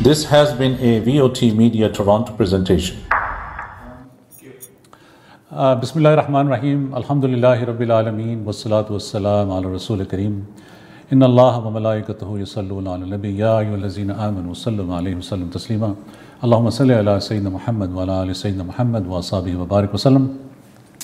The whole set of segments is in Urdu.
This has been a VOT Media Toronto presentation. Bismillahirrahmanirrahim. Alhamdulillahi Rabbil Alameen. Wassalatu wassalamu ala Rasul Kareem. Inna Allaha wa malaikatahu yusalluna ala nabi ya ayyuhallazina amanu sallu alayhi wa sallim taslima. Allahumma salli ala Sayyidina Muhammad wa ala ali Sayyidina Muhammad wa ashabihi wa barik wa sallam.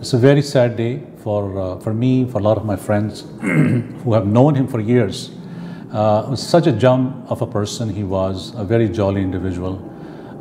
It's a very sad day for me, for a lot of my friends who have known him for years. Such a gem of a person he was, a very jolly individual.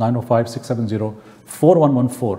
905-670-4114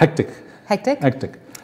Hectic.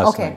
last night.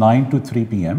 9 to 3 PM,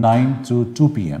9 to 2 PM।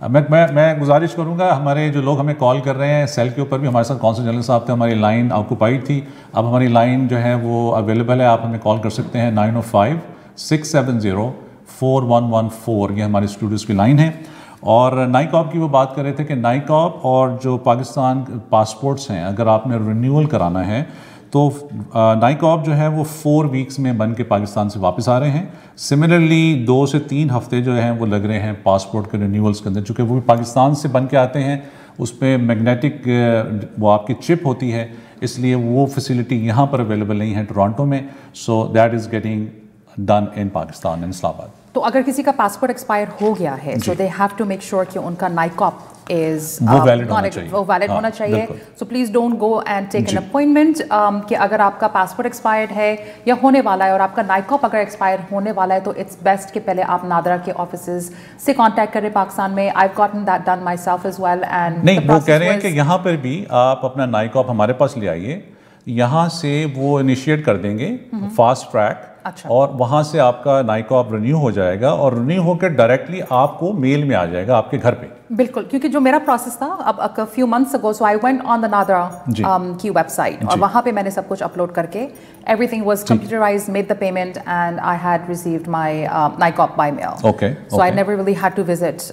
میں گزارش کروں گا ہمارے جو لوگ ہمیں کال کر رہے ہیں سیل کے اوپر بھی ہمارے ساتھ کونسل جنرل صاحب تھے, ہماری لائن آکوپائڈ تھی, اب ہماری لائن جو ہے وہ اویلیبل ہے, آپ ہمیں کال کر سکتے ہیں 905-670-4114, یہ ہمارے اسٹوڈیوز کی لائن ہے. اور نائکاپ کی وہ بات کر رہے تھے کہ نائکاپ اور جو پاکستان پاسپورٹس ہیں اگر آپ نے رینیول کرانا ہے تو نائکاپ جو ہے وہ 4 ویکس میں بن کے پاکستان سے واپس آ رہے ہیں. سملرلی 2 سے 3 ہفتے جو ہیں وہ لگ رہے ہیں پاسپورٹ کے رینیولز کے اندر, چونکہ وہ بھی پاکستان سے بن کے آتے ہیں, اس پہ میگنیٹک وہ آپ کی چپ ہوتی ہے, اس لیے وہ فیسلٹی یہاں پر اویلیبل نہیں ہے ٹورانٹو میں. So that is getting done in Pakistan, in Islamabad. تو اگر کسی کا پاسپورٹ ایکسپائر ہو گیا ہے so they have to make sure کہ ان کا نائکاپ وہ ویلڈ ہونا چاہیے. So please don't go and take an appointment کہ اگر آپ کا پاسپورٹ ایکسپائرڈ ہے یا ہونے والا ہے اور آپ کا نائکاپ اگر ایکسپائر ہونے والا ہے تو اٹس بیسٹ کہ پہلے آپ نادرا کے آفیسز سے کانٹیکٹ کریں پاکستان میں. I gotten that done myself as well. And نہیں, وہ کہہ رہے ہیں کہ یہاں پر بھی آپ اپنا نائکاپ ہمارے پاس لے آئیے, یہاں سے وہ انیشیٹ کر دیں گے فاسٹ ٹریک, اور وہاں سے آپ کا نائکاپ رینیو ہو جائے گا اور رینیو ہو کے ڈائریکٹلی آپ کو میل میں آ جائے گا آپ کے گھر پہ. بالکل, کیونکہ جو میرا پروسیس تھا اب few months ago, so I went on دا نادرا کی ویب سائٹ اور وہاں پہ میں نے سب کچھ اپلوڈ کر کے everything was computerised, made the payment and I had received my NICOP by mail. Okay, so I never really had to visit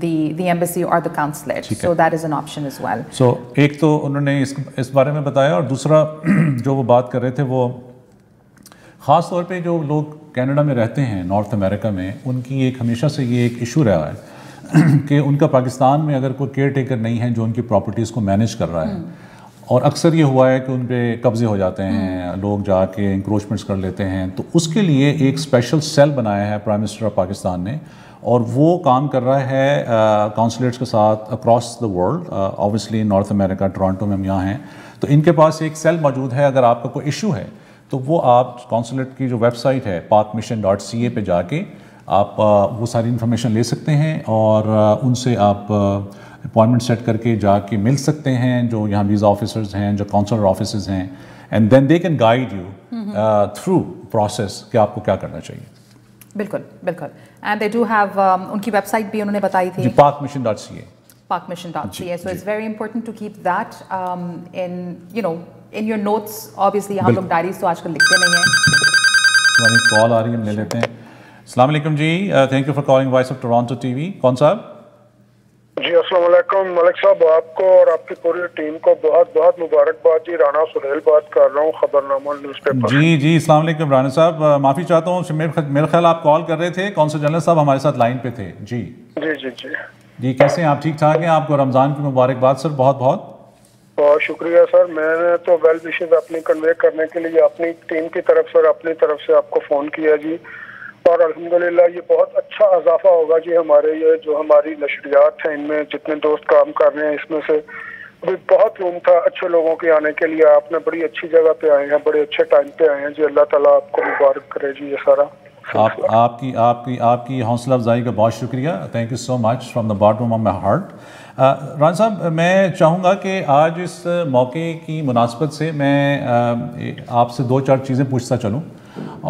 the embassy اور the consulate, so that is an option as well. So ایک تو انہوں نے اس بارے میں بتایا, اور دوسرا جو وہ بات کر رہے تھے وہ خاص طور پہ جو لوگ کینیڈا میں رہتے ہیں نارتھ امریکہ میں, ان کی ایک ہمیشہ سے یہ ایک ایشو رہا ہے کہ ان کا پاکستان میں اگر کوئی کیئر ٹیکر نہیں ہے جو ان کی پراپرٹیز کو مینیج کر رہا ہے, اور اکثر یہ ہوا ہے کہ ان پہ قبضے ہو جاتے ہیں, لوگ جا کے انکروچمنٹس کر لیتے ہیں, تو اس کے لیے ایک اسپیشل سیل بنایا ہے پرائم منسٹر آف پاکستان نے, اور وہ کام کر رہا ہے کونسلیٹس کے ساتھ across the world. Obviously north America, Toronto میں ہم یہاں ہیں, تو ان کے پاس ایک سیل موجود ہے. اگر آپ کا کوئی ایشو ہے تو وہ آپ کونسلیٹ کی جو ویب سائٹ ہے pakmission.ca پہ جا کے آپ وہ ساری انفارمیشن لے سکتے ہیں, اور ان سے آپ اپوائنٹمنٹ سیٹ کر کے جا کے مل سکتے ہیں جو یہاں ویزا آفیسرز ہیں, جو کونسلر آفیسز ہیں, and then they can guide you through process کہ آپ کو کیا کرنا چاہیے. بالکل بالکل. اینڈ دے ڈو ہیو ان کی ویب سائٹ بھی انہوں نے بتائی تھی, pakmission.ca. pakmission.ca. So it's very important to keep that in your notes. Obviously ہم لوگ ڈائریز تو آج کل لکھتے نہیں ہیں. ہماری کال آ رہی ہے, ہم لے لیتے ہیں. السلام علیکم جی, thank you for calling Voice of Toronto T V. کون صاحب؟ جی السلام علیکم ملک صاحب, آپ کو اور آپ کی پوری ٹیم کو بہت بہت مبارکباد. جی رانا سہیل بات کر رہا ہوں, خبرنامہ نیوز پیپر. جی السلام علیکم رانا صاحب, معافی چاہتا ہوں, میرے خیال آپ کال کر رہے تھے, کونسل جنرل صاحب ہمارے ساتھ لائن پہ تھے. جی جی کیسے ہیں آپ؟ ٹھیک ٹھاک ہیں؟ آپ کو رمضان کی مبارکباد سر, بہت بہت شکریہ سر. میں نے تو ویل وشز اپنی کنوے کرنے کے لیے اپنی ٹیم کی طرف سے, اپنی طرف سے آپ کو فون کیا جی, اور الحمدللہ یہ بہت اچھا اضافہ ہوگا جی ہمارے یہ جو ہماری نشریات ہیں ان میں جتنے دوست کام کر رہے ہیں, اس میں سے ابھی بہت روم تھا اچھے لوگوں کے آنے کے لیے. آپ نے بڑی اچھی جگہ پہ آئے ہیں, بڑے اچھے ٹائم پہ آئے ہیں جی. اللہ تعالیٰ آپ کو مبارک کرے جی. یہ سارا آپ کی حوصلہ افزائی کا بہت شکریہ. Thank you so much from the bottom of my heart. Ron صاحب, میں چاہوں گا کہ آج اس موقع کی مناسبت سے میں آپ سے 2-4 چیزیں پوچھتا چلوں,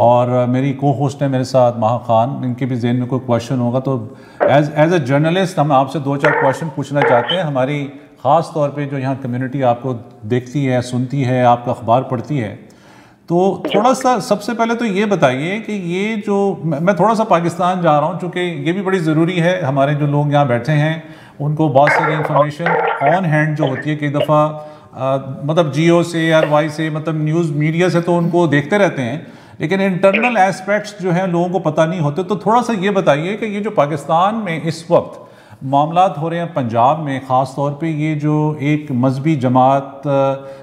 اور میری کو ہوسٹ ہے میرے ساتھ مہا خان, ان کے بھی ذہن میں کوئی کویشچن ہوگا تو ایز اے جرنلسٹ ہم آپ سے 2-4 کویشچن پوچھنا چاہتے ہیں. ہماری خاص طور پہ جو یہاں کمیونٹی آپ کو دیکھتی ہے, سنتی ہے, آپ کا اخبار پڑھتی ہے, تو تھوڑا سا سب سے پہلے تو یہ بتائیے کہ یہ جو میں تھوڑا سا پاکستان جا رہا ہوں, چونکہ یہ بھی بڑی ضروری ہے, ہمارے جو لوگ یہاں بیٹھے ہیں ان کو بہت ساری انفارمیشن آن ہینڈ جو ہوتی ہے, کئی دفعہ مطلب جیو سے یا وائی سے, مطلب نیوز میڈیا سے تو ان کو دیکھتے رہتے ہیں, لیکن انٹرنل ایسپیکٹس جو ہیں لوگوں کو پتہ نہیں ہوتے. تو تھوڑا سا یہ بتائیے کہ یہ جو پاکستان میں اس وقت معاملات ہو رہے ہیں پنجاب میں, خاص طور پہ یہ جو ایک مذہبی جماعت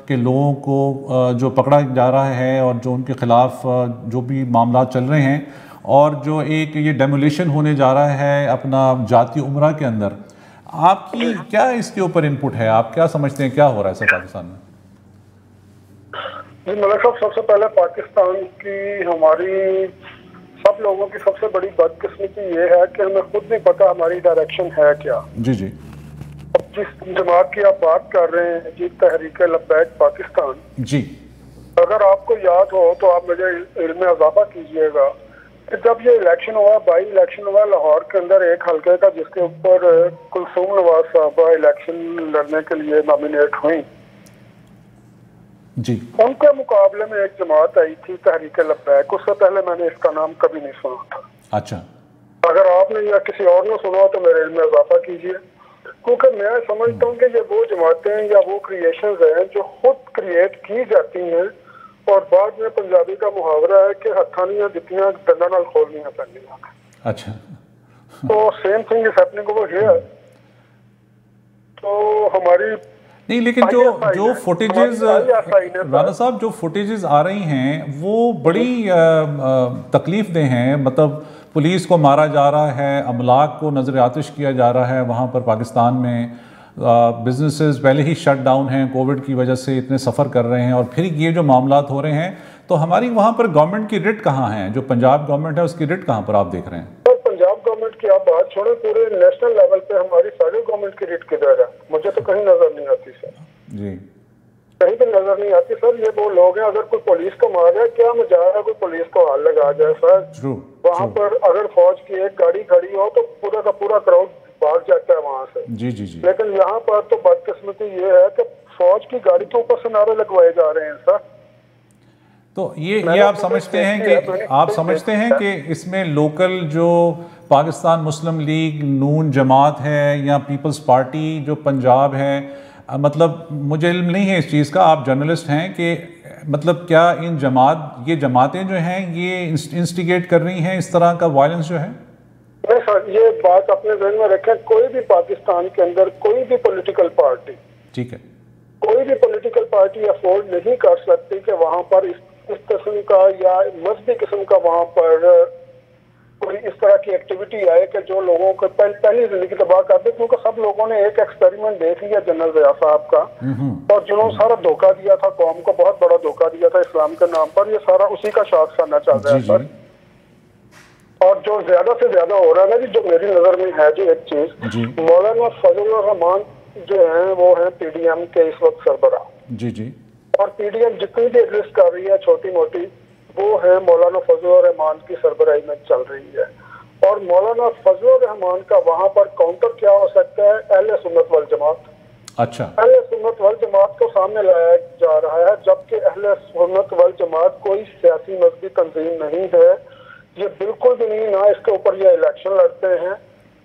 کے لوگوں کو جو پکڑا جا رہا ہے اور جو ان کے خلاف جو بھی معاملات چل رہے ہیں, اور جو ایک یہ ڈیمولیشن ہونے جا رہا ہے اپنا جاتی عمرہ کے اندر, آپ کی کیا اس کے اوپر انپٹ ہے؟ آپ کیا سمجھتے ہیں کیا ہو رہا ہے سر پاکستان میں؟ جی ملک صاحب, سب سے پہلے پاکستان کی ہماری سب لوگوں کی سب سے بڑی بدقسمتی یہ ہے کہ ہمیں خود نہیں پتا ہماری ڈائریکشن ہے کیا. جی اب جس جماعت کی آپ بات کر رہے ہیں جی, تحریک لبیک پاکستان, جی اگر آپ کو یاد ہو تو آپ مجھے علم میں اضافہ کیجئے گا جب یہ الیکشن ہوا، بائی الیکشن ہوا لاہور کے اندر ایک حلقے کا، جس کے اوپر کلثوم نواز صاحبہ الیکشن لڑنے کے لیے نامینیٹ ہوئیں، جی، ان کے مقابلے میں ایک جماعت آئی تھی تحریک لبیک. اس سے پہلے میں نے اس کا نام کبھی نہیں سنا تھا. اچھا، اگر آپ نے یا کسی اور نے سنا تو میرے علم میں اضافہ کیجیے، کیونکہ میں سمجھتا ہوں کہ یہ وہ جماعتیں یا وہ کریشنز ہیں جو خود کریٹ کی جاتی ہیں، اور بعد میں پنجابی کا محاورہ ہے کہ ہتھانیاں دتیاں دندا نال کھولنیاں پہنیاں. اچھا، تو same thing is happening over here. تو ہماری نہیں، لیکن جو فوٹیجز رانا صاحب، جو فوٹیجز آ رہی ہیں وہ بڑی تکلیف دہ ہیں. مطلب پولیس کو مارا جا رہا ہے، املاک کو نظر آتش کیا جا رہا ہے وہاں پر پاکستان میں. بزنسز پہلے ہی شٹ ڈاؤن ہیں کووڈ کی وجہ سے، اتنے سفر کر رہے ہیں، اور پھر یہ جو معاملات ہو رہے ہیں، تو ہماری وہاں پر گورنمنٹ کی رٹ کہاں ہے؟ جو پنجاب گورنمنٹ ہے اس کی رٹ کہاں پر آپ دیکھ رہے ہیں؟ پنجاب گورنمنٹ کی آپ بات چھوڑیں، پورے نیشنل لیول پہ ہماری ساری گورنمنٹ کی ریٹ کدھر ہے؟ مجھے تو کہیں نظر نہیں آتی سر. جی، کہیں پہ نظر نہیں آتی سر. یہ وہ لوگ ہیں، اگر کوئی پولیس کو مار جائے، کیا مجال ہے کوئی پولیس کو ہاتھ لگا جائے سر؟ وہاں پر اگر فوج کی ایک گاڑی کھڑی ہو تو پورا کا پورا کراؤڈ بھاگ جاتا ہے وہاں سے. جی جی جی. لیکن یہاں پر تو بدقسمتی یہ ہے کہ فوج کی گاڑی کے اوپر سے نعرے لگوائے جا رہے ہیں سر. تو یہ آپ سمجھتے ہیں کہ اس میں لوکل جو پاکستان مسلم لیگ، نون جماعت ہے یا پیپلز پارٹی جو پنجاب ہے، مطلب مجھے علم نہیں ہے اس چیز کا، آپ جرنلسٹ ہیں، کہ مطلب کیا یہ جماعتیں جو ہیں یہ انسٹیگیٹ کر رہی ہیں اس طرح کا وائلنس جو ہے؟ نہیں سر، یہ بات اپنے ذہن میں رکھیں، کوئی بھی پاکستان کے اندر کوئی بھی پولیٹیکل پارٹی، ٹھیک ہے، کوئی بھی پولیٹیکل پارٹی افورڈ نہیں کر سکتی کہ وہاں پر اس قسم کا یا مذہبی قسم کا وہاں پر کوئی اس طرح کی ایکٹیویٹی آئے کہ جو لوگوں کو پہلی زندگی تباہ کر دے. کیونکہ سب لوگوں نے ایک ایکسپیریمنٹ دیکھ لیا جنرل ضیاء صاحب کا، اور جنہوں سارا دھوکہ دیا تھا قوم کو، بہت بڑا دھوکہ دیا تھا اسلام کے نام پر، یہ سارا اسی کا شاخ سرنا چل رہا ہے سر. اور جو زیادہ سے زیادہ ہو رہا ہے نا جی، جو میری نظر میں ہے جو ایک چیز، مولانا فضل الرحمان جو ہیں وہ ہیں پی ڈی ایم کے اس وقت سربراہ. جی جی. اور پی ڈی ایم جتنی بھی ایگزسٹ کر رہی ہے چھوٹی موٹی، وہ ہے مولانا فضل الرحمان کی سربراہی میں چل رہی ہے. اور مولانا فضل الرحمان کا وہاں پر کاؤنٹر کیا ہو سکتا ہے؟ اہل سنت والجماعت. اچھا، اہل سنت والجماعت کو سامنے لایا جا رہا ہے، جبکہ اہل سنت والجماعت کوئی سیاسی مذہبی تنظیم نہیں ہے. یہ بالکل بھی نہیں، نہ اس کے اوپر یہ الیکشن لڑتے ہیں.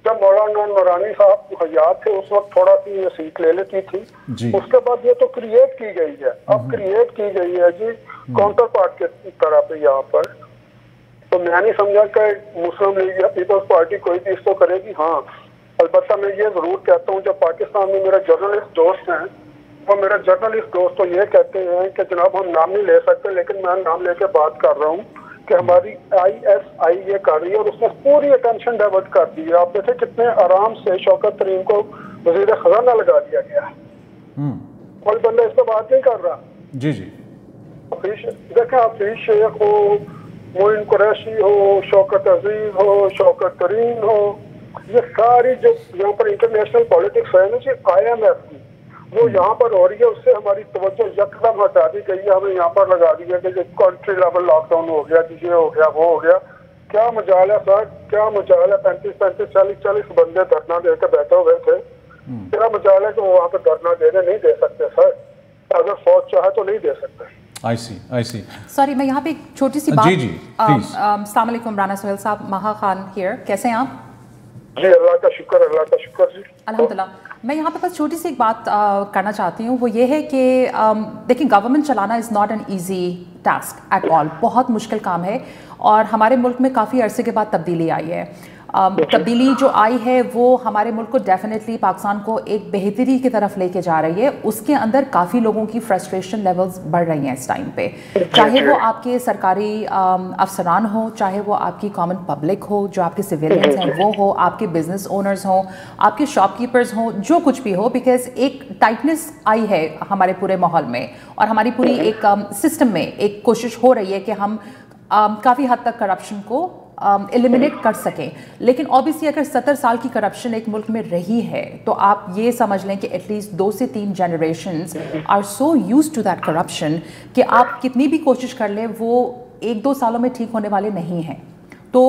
جب مولانا نورانی صاحب حیات تھے اس وقت تھوڑا سی یہ سیٹ لے لیتی تھی. اس کے بعد یہ تو کریٹ کی گئی ہے، اب کریٹ کی گئی ہے جی کاؤنٹر پارٹ کے طرح پہ یہاں پر. تو میں نہیں سمجھا کہ مسلم لیگ یا پیپلز پارٹی کوئی بھی اس کو کرے گی. ہاں البتہ میں یہ ضرور کہتا ہوں، جب پاکستان میں میرے جرنلسٹ دوست ہیں، وہ میرے جرنلسٹ دوست تو یہ کہتے ہیں کہ جناب ہم نام نہیں لے سکتے، لیکن میں نام لے کے بات کر رہا ہوں کہ ہماری آئی ایس آئی یہ کر رہی ہے، اور اس نے پوری اٹینشن ڈائیورٹ کر دی ہے. آپ دیکھیں کتنے آرام سے شوکت ترین کو وزیر خزانہ لگا دیا گیا ہے، کوئی بندہ اس پہ بات نہیں کر رہا. جی جی. دیکھیں حفیظ شیخ ہو، معین قریشی ہو، شوکت عزیز ہو، شوکت ترین ہو، یہ ساری جو یہاں پر انٹرنیشنل پالیٹکس ہے نا جی، آئی ایم ایف کی وہ یہاں پر ہو رہی ہے. اس سے ہماری توجہ یکدم ہٹا دی گئی ہے، ہمیں یہاں پر لگا دیا کہ کنٹری لیول لاک ڈاؤن ہو گیا، یہ ہو گیا وہ ہو گیا. کیا مجال ہے سر، کیا مجال ہے؟ 35 40 بندے دھرنا دے کے بیٹھے ہوئے تھے. کیا مجال ہے کہ وہ وہاں پہ دھرنا دینے نہیں دے سکتے سر؟ اگر فوج چاہے تو نہیں دے سکتے. I see. سوری، میں یہاں پہ ایک چھوٹی سی بات. جی السلام علیکم رانا سہیل صاحب، مہا خان ہیئر، کیسے ہیں آپ؟ جی اللہ کا شکر جی الحمدللہ. میں یہاں پہ بس چھوٹی سی ایک بات کرنا چاہتی ہوں، وہ یہ ہے کہ دیکھیں گورنمنٹ چلانا is not an easy task at all, بہت مشکل کام ہے. اور ہمارے ملک میں کافی عرصے کے بعد تبدیلی آئی ہے. تبدیلی جو آئی ہے وہ ہمارے ملک کو ڈیفینیٹلی پاکستان کو ایک بہتری کی طرف لے کے جا رہی ہے. اس کے اندر کافی لوگوں کی فرسٹریشن لیولز بڑھ رہی ہیں اس ٹائم پہ، چاہے وہ آپ کے سرکاری افسران ہوں، چاہے وہ آپ کی کامن پبلک ہو، جو آپ کے سویلینز ہیں وہ ہو، آپ کے بزنس اونرز ہوں، آپ کے شاپ کیپرز ہوں، جو کچھ بھی ہو. بیکاز ایک ٹائٹنس آئی ہے ہمارے پورے ماحول میں، اور ہماری پوری ایک سسٹم میں ایک کوشش ہو رہی ہے کہ ہم کافی حد تک کرپشن کو ایلیمنیٹ کر سکیں. لیکن اوبیسلی اگر 70 سال کی کرپشن ایک ملک میں رہی ہے تو آپ یہ سمجھ لیں کہ ایٹ لیسٹ 2 سے 3 generations are so used to that corruption کہ آپ کتنی بھی کوشش کر لیں وہ 1-2 سالوں میں ٹھیک ہونے والے نہیں ہیں. تو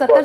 70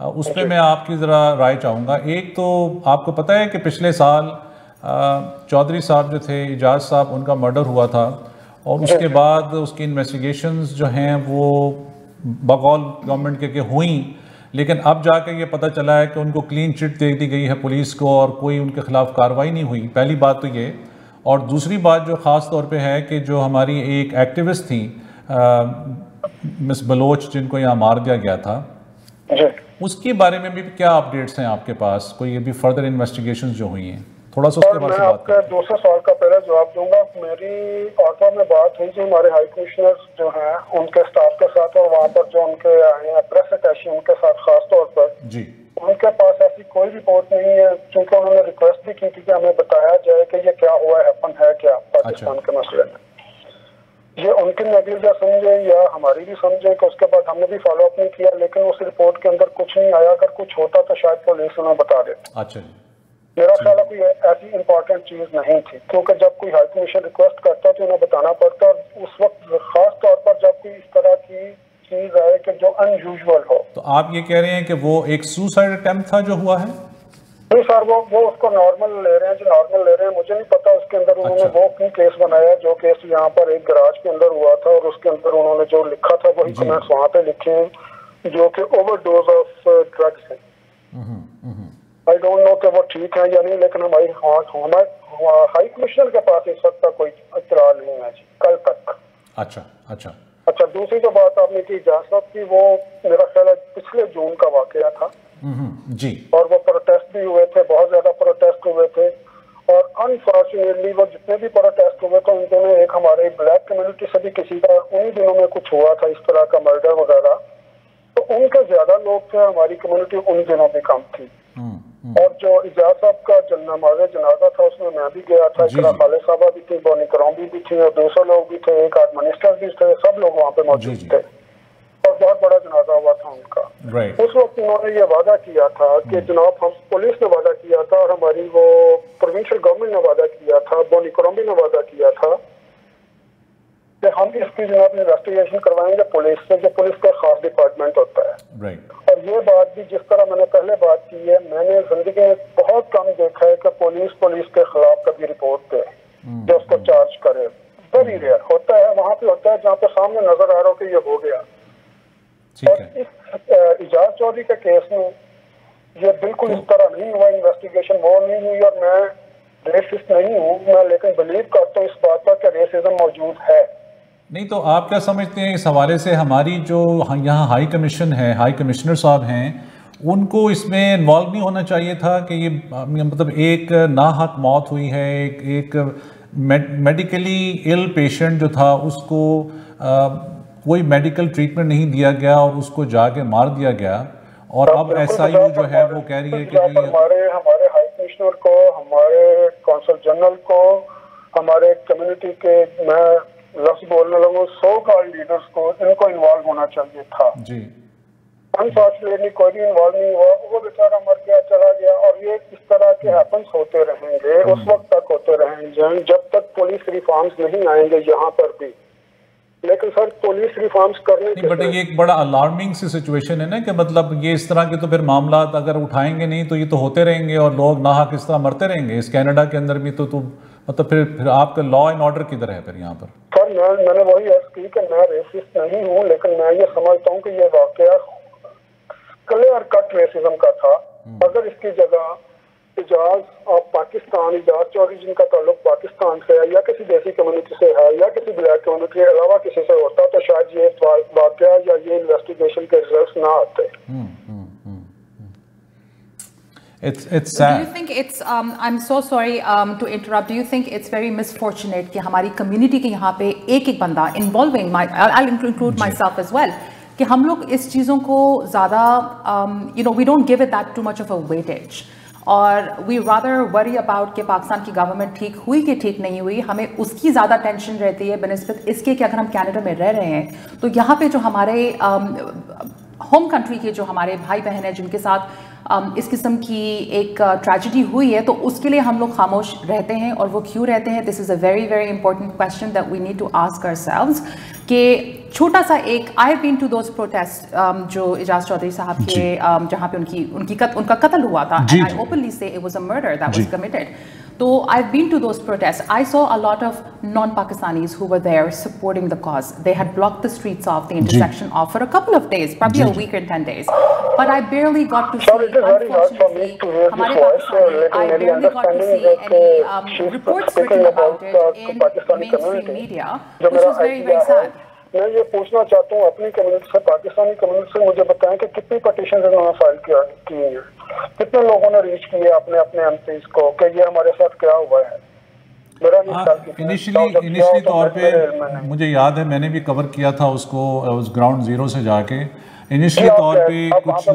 اس پہ میں آپ کی ذرا رائے چاہوں گا. ایک تو آپ کو پتہ ہے کہ پچھلے سال چودھری صاحب جو تھے، اعجاز صاحب، ان کا مرڈر ہوا تھا، اور اس کے بعد اس کی انویسٹیگیشنز جو ہیں وہ بقول گورنمنٹ کے ہوئیں، لیکن اب جا کے یہ پتہ چلا ہے کہ ان کو کلین چٹ دے دی گئی ہے پولیس کو، اور کوئی ان کے خلاف کارروائی نہیں ہوئی. پہلی بات تو یہ. اور دوسری بات جو خاص طور پہ ہے کہ جو ہماری ایک ایکٹیوسٹ تھیں مس بلوچ، جن کو یہاں مار دیا گیا تھا، اس کے بارے میں بھی کیا اپڈیٹس ہیں آپ کے پاس؟ کوئی ابھی فردر انویسٹیگیشنز جو ہوئی ہیں، تھوڑا سا اس کے بارے میں بات کریں. میں دوسرے سوال کا پہلا جواب دوں گا. میری آٹو میں بات ہوئی تھی ہمارے ہائی کمشنر جو ہیں ان کے سٹاف کے ساتھ، اور وہاں پر جو ان کے پریس اٹیچی ان کے ساتھ خاص طور پر جی ان کے پاس ایسی کوئی رپورٹ نہیں ہے، کیونکہ انہوں نے ریکویسٹ بھی کی تھی کہ ہمیں بتایا جائے کہ یہ کیا ہوا ہیپن ہے کیا پاکستان کے مسئلے میں. یہ ان کی نیگلیجنس سمجھے یا ہماری بھی سمجھے کہ اس کے بعد ہم نے بھی فالو اپ نہیں کیا، لیکن اس رپورٹ کے اندر کچھ نہیں آیا. اگر کچھ ہوتا تو شاید پولیس انہیں بتا دیتی. اچھا جی. میرا خیال ہے کوئی ایسی امپورٹنٹ چیز نہیں تھی، کیونکہ جب کوئی ہائی کمیشن ریکویسٹ کرتا ہے تو انہیں بتانا پڑتا ہے، اور اس وقت خاص طور پر جب کوئی اس طرح کی چیز آئے کہ جو ان یوزول ہو. تو آپ یہ کہہ رہے ہیں کہ وہ ایک سوسائڈ اٹیمپٹ تھا جو ہوا ہے؟ نہیں سر، وہ اس کو نارمل لے رہے ہیں جو نارمل لے رہے ہیں. مجھے نہیں پتا اس کے اندر انہوں نے وہ کی کیس بنایا جو کیس یہاں پر ایک گراج کے اندر ہوا تھا، اور اس کے اندر انہوں نے جو لکھا تھا وہی کمنٹس وہاں پہ لکھے ہیں جو کہ اوور ڈوز آف ڈرگس ہیں. آئی ڈونٹ نو کہ وہ ٹھیک ہے یا نہیں، لیکن ہماری ہائی کمشنر کے پاس اس وقت تک کوئی اطلاع نہیں ہے جی، کل تک. اچھا دوسری جو بات آپ نے کی اجازت کی، وہ میرا خیال ہے پچھلے جون کا واقعہ تھا جی، اور وہ پروٹیسٹ بھی ہوئے تھے، بہت زیادہ پروٹیسٹ ہوئے تھے. اور انفارچونیٹلی وہ جتنے بھی پروٹیسٹ ہوئے تھے ان میں ایک ہمارے بلیک کمیونٹی سے بھی کسی کا انہی دنوں میں کچھ ہوا تھا اس طرح کا مرڈر وغیرہ، تو ان کے زیادہ لوگ تھے. ہماری کمیونٹی ان دنوں میں کم تھی. اور جو اجاز صاحب کا نماز جنازہ تھا اس میں بھی گیا تھا، اقرا خالد صاحبہ بھی تھی، بونی کرومبی بھی تھی، اور 200 لوگ بھی تھے، ایک آدھ منسٹر بھی تھے، سب لوگ وہاں پہ موجود تھے، اور بہت بڑا جنازہ ہوا تھا ان کا. اس وقت انہوں نے یہ وعدہ کیا تھا کہ جناب ہم پولیس نے وعدہ کیا تھا، اور ہماری وہ پروونشل گورنمنٹ نے وعدہ کیا تھا، بونی کرومبی نے وعدہ کیا تھا کہ ہم اس کی جناب انویسٹیگیشن کروائیں گے پولیس سے، جو پولیس کا خاص ڈپارٹمنٹ ہوتا ہے. اور یہ بات بھی جس طرح میں نے پہلے بات کی ہے، میں نے زندگی میں بہت کم دیکھا ہے کہ پولیس کے خلاف کبھی رپورٹ دے جو اس کو چارج کرے. ویری ریئر ہوتا ہے، وہاں پہ ہوتا ہے جہاں پہ سامنے نظر آ رہا ہو کہ یہ ہو گیا. اور اس اعجاز چودھری کے کیس میں یہ بالکل اس طرح نہیں ہوا، انویسٹیگیشن وہ نہیں ہوئی. اور میں ریسسٹ نہیں ہوں، میں لیکن بلیو کرتا ہوں اس بات پر کہ ریسزم موجود ہے. نہیں تو آپ کیا سمجھتے ہیں اس حوالے سے ہماری جو یہاں ہائی کمیشن ہے، ہائی کمشنر صاحب ہیں، ان کو اس میں انوالو نہیں ہونا چاہیے تھا کہ یہ مطلب ایک ناحق موت ہوئی ہے، ایک میڈیکلی ال پیشنٹ جو تھا اس کو کوئی میڈیکل ٹریٹمنٹ نہیں دیا گیا اور اس کو جا کے مار دیا گیا، اور اب ایس آئی یو جو ہے وہ کہہ رہی ہے کہ ہمارے ہائی کمشنر کو، ہمارے کونسل جنرل کو، ہمارے کمیونٹی کے میں لفظ بولنے لگوں سو کال لیڈرز کو، ان کو انوالو ہونا چاہیے تھا. جی انفارچونیٹلی کوئی بھی انوالو نہیں ہوا، وہ بیچارہ مر گیا، چلا گیا. اور یہ اس طرح کے ہیپنس ہوتے رہیں گے، اس وقت تک ہوتے رہیں گے جب تک پولیس ریفارمز نہیں آئیں گے یہاں پر بھی. لیکن سر پولیس ریفارمز کرنے کے بٹ یہ ایک بڑا الارمنگ سی سچویشن ہے نا، کہ مطلب یہ اس طرح کے تو پھر معاملات اگر اٹھائیں گے نہیں تو یہ تو ہوتے رہیں گے اور لوگ ناحق اس طرح مرتے رہیں گے. اس کینیڈا کے اندر بھی تو مطلب پھر آپ کا لا اینڈ آرڈر کدھر ہے پھر یہاں پر؟ سر میں نے وہی عرض کی کہ میں ریسسٹ نہیں ہوں، لیکن میں یہ سمجھتا ہوں کہ یہ واقعہ کلیئر کٹ ریسزم کا تھا. اگر اس کی جگہ اعجاز چودھری جن کا تعلق پاکستان سے ہے یا کسی دیسی کمیونٹی سے ہے یا کسی بلیک کمیونٹی کے علاوہ کسی سے ہوتا تو شاید یہ واقعہ یا یہ انویسٹیگیشن کے ریزلٹس نہ آتے. It's sad. Do you think it's I'm so sorry to interrupt. Do you think it's very misfortunate کہ ہماری کمیونٹی کے یہاں پہ ایک بندہ involving I'll include myself as well کہ ہم لوگ اس چیزوں کو زیادہ we don't give it that too much of a weightage, اور we rather worry about کہ پاکستان کی گورنمنٹ ٹھیک ہوئی کہ ٹھیک نہیں ہوئی. ہمیں اس کی زیادہ ٹینشن رہتی ہے بنسبت اس کے کہ اگر ہم کینیڈا میں رہ رہے ہیں تو یہاں پہ جو ہمارے ہوم کنٹری کے جو ہمارے بھائی بہن ہیں جن کے ساتھ اس قسم کی ایک ٹریجڈی ہوئی ہے تو اس کے لیے ہم لوگ خاموش رہتے ہیں, اور وہ کیوں رہتے ہیں؟ This is a very very important question that we need to ask ourselves. کہ چھوٹا سا ایک I have been to those protest جو اعجاز چودھری صاحب کے جہاں پہ ان کا قتل ہوا تھا, اینڈ آئی اوپنلی سے it was a murder that was committed. So I've been to those protests. I saw a lot of non-Pakistanis who were there supporting the cause. They had blocked the streets off, the intersection off for a couple of days, probably a week and 10 days. But I barely got to see, unfortunately, Hamare Pakistani, I barely got to see any reports written about it in mainstream media, which was very, very sad. میں یہ پوچھنا چاہتا ہوں اپنی کمیونٹی سے, پاکستانی کمیونٹی سے, مجھے بتائیں کہ کتنی پٹیشن انہوں نے فائل کی ہیں, کتنے لوگوں نے ریچ کیے اپنے ایم پیز کو کہ یہ ہمارے ساتھ کیا ہوا ہے. انیشلی طور پہ مجھے یاد ہے میں نے بھی کور کیا تھا اس کو گراؤنڈ زیرو سے جا کے. انیشلی طور پہ کچھ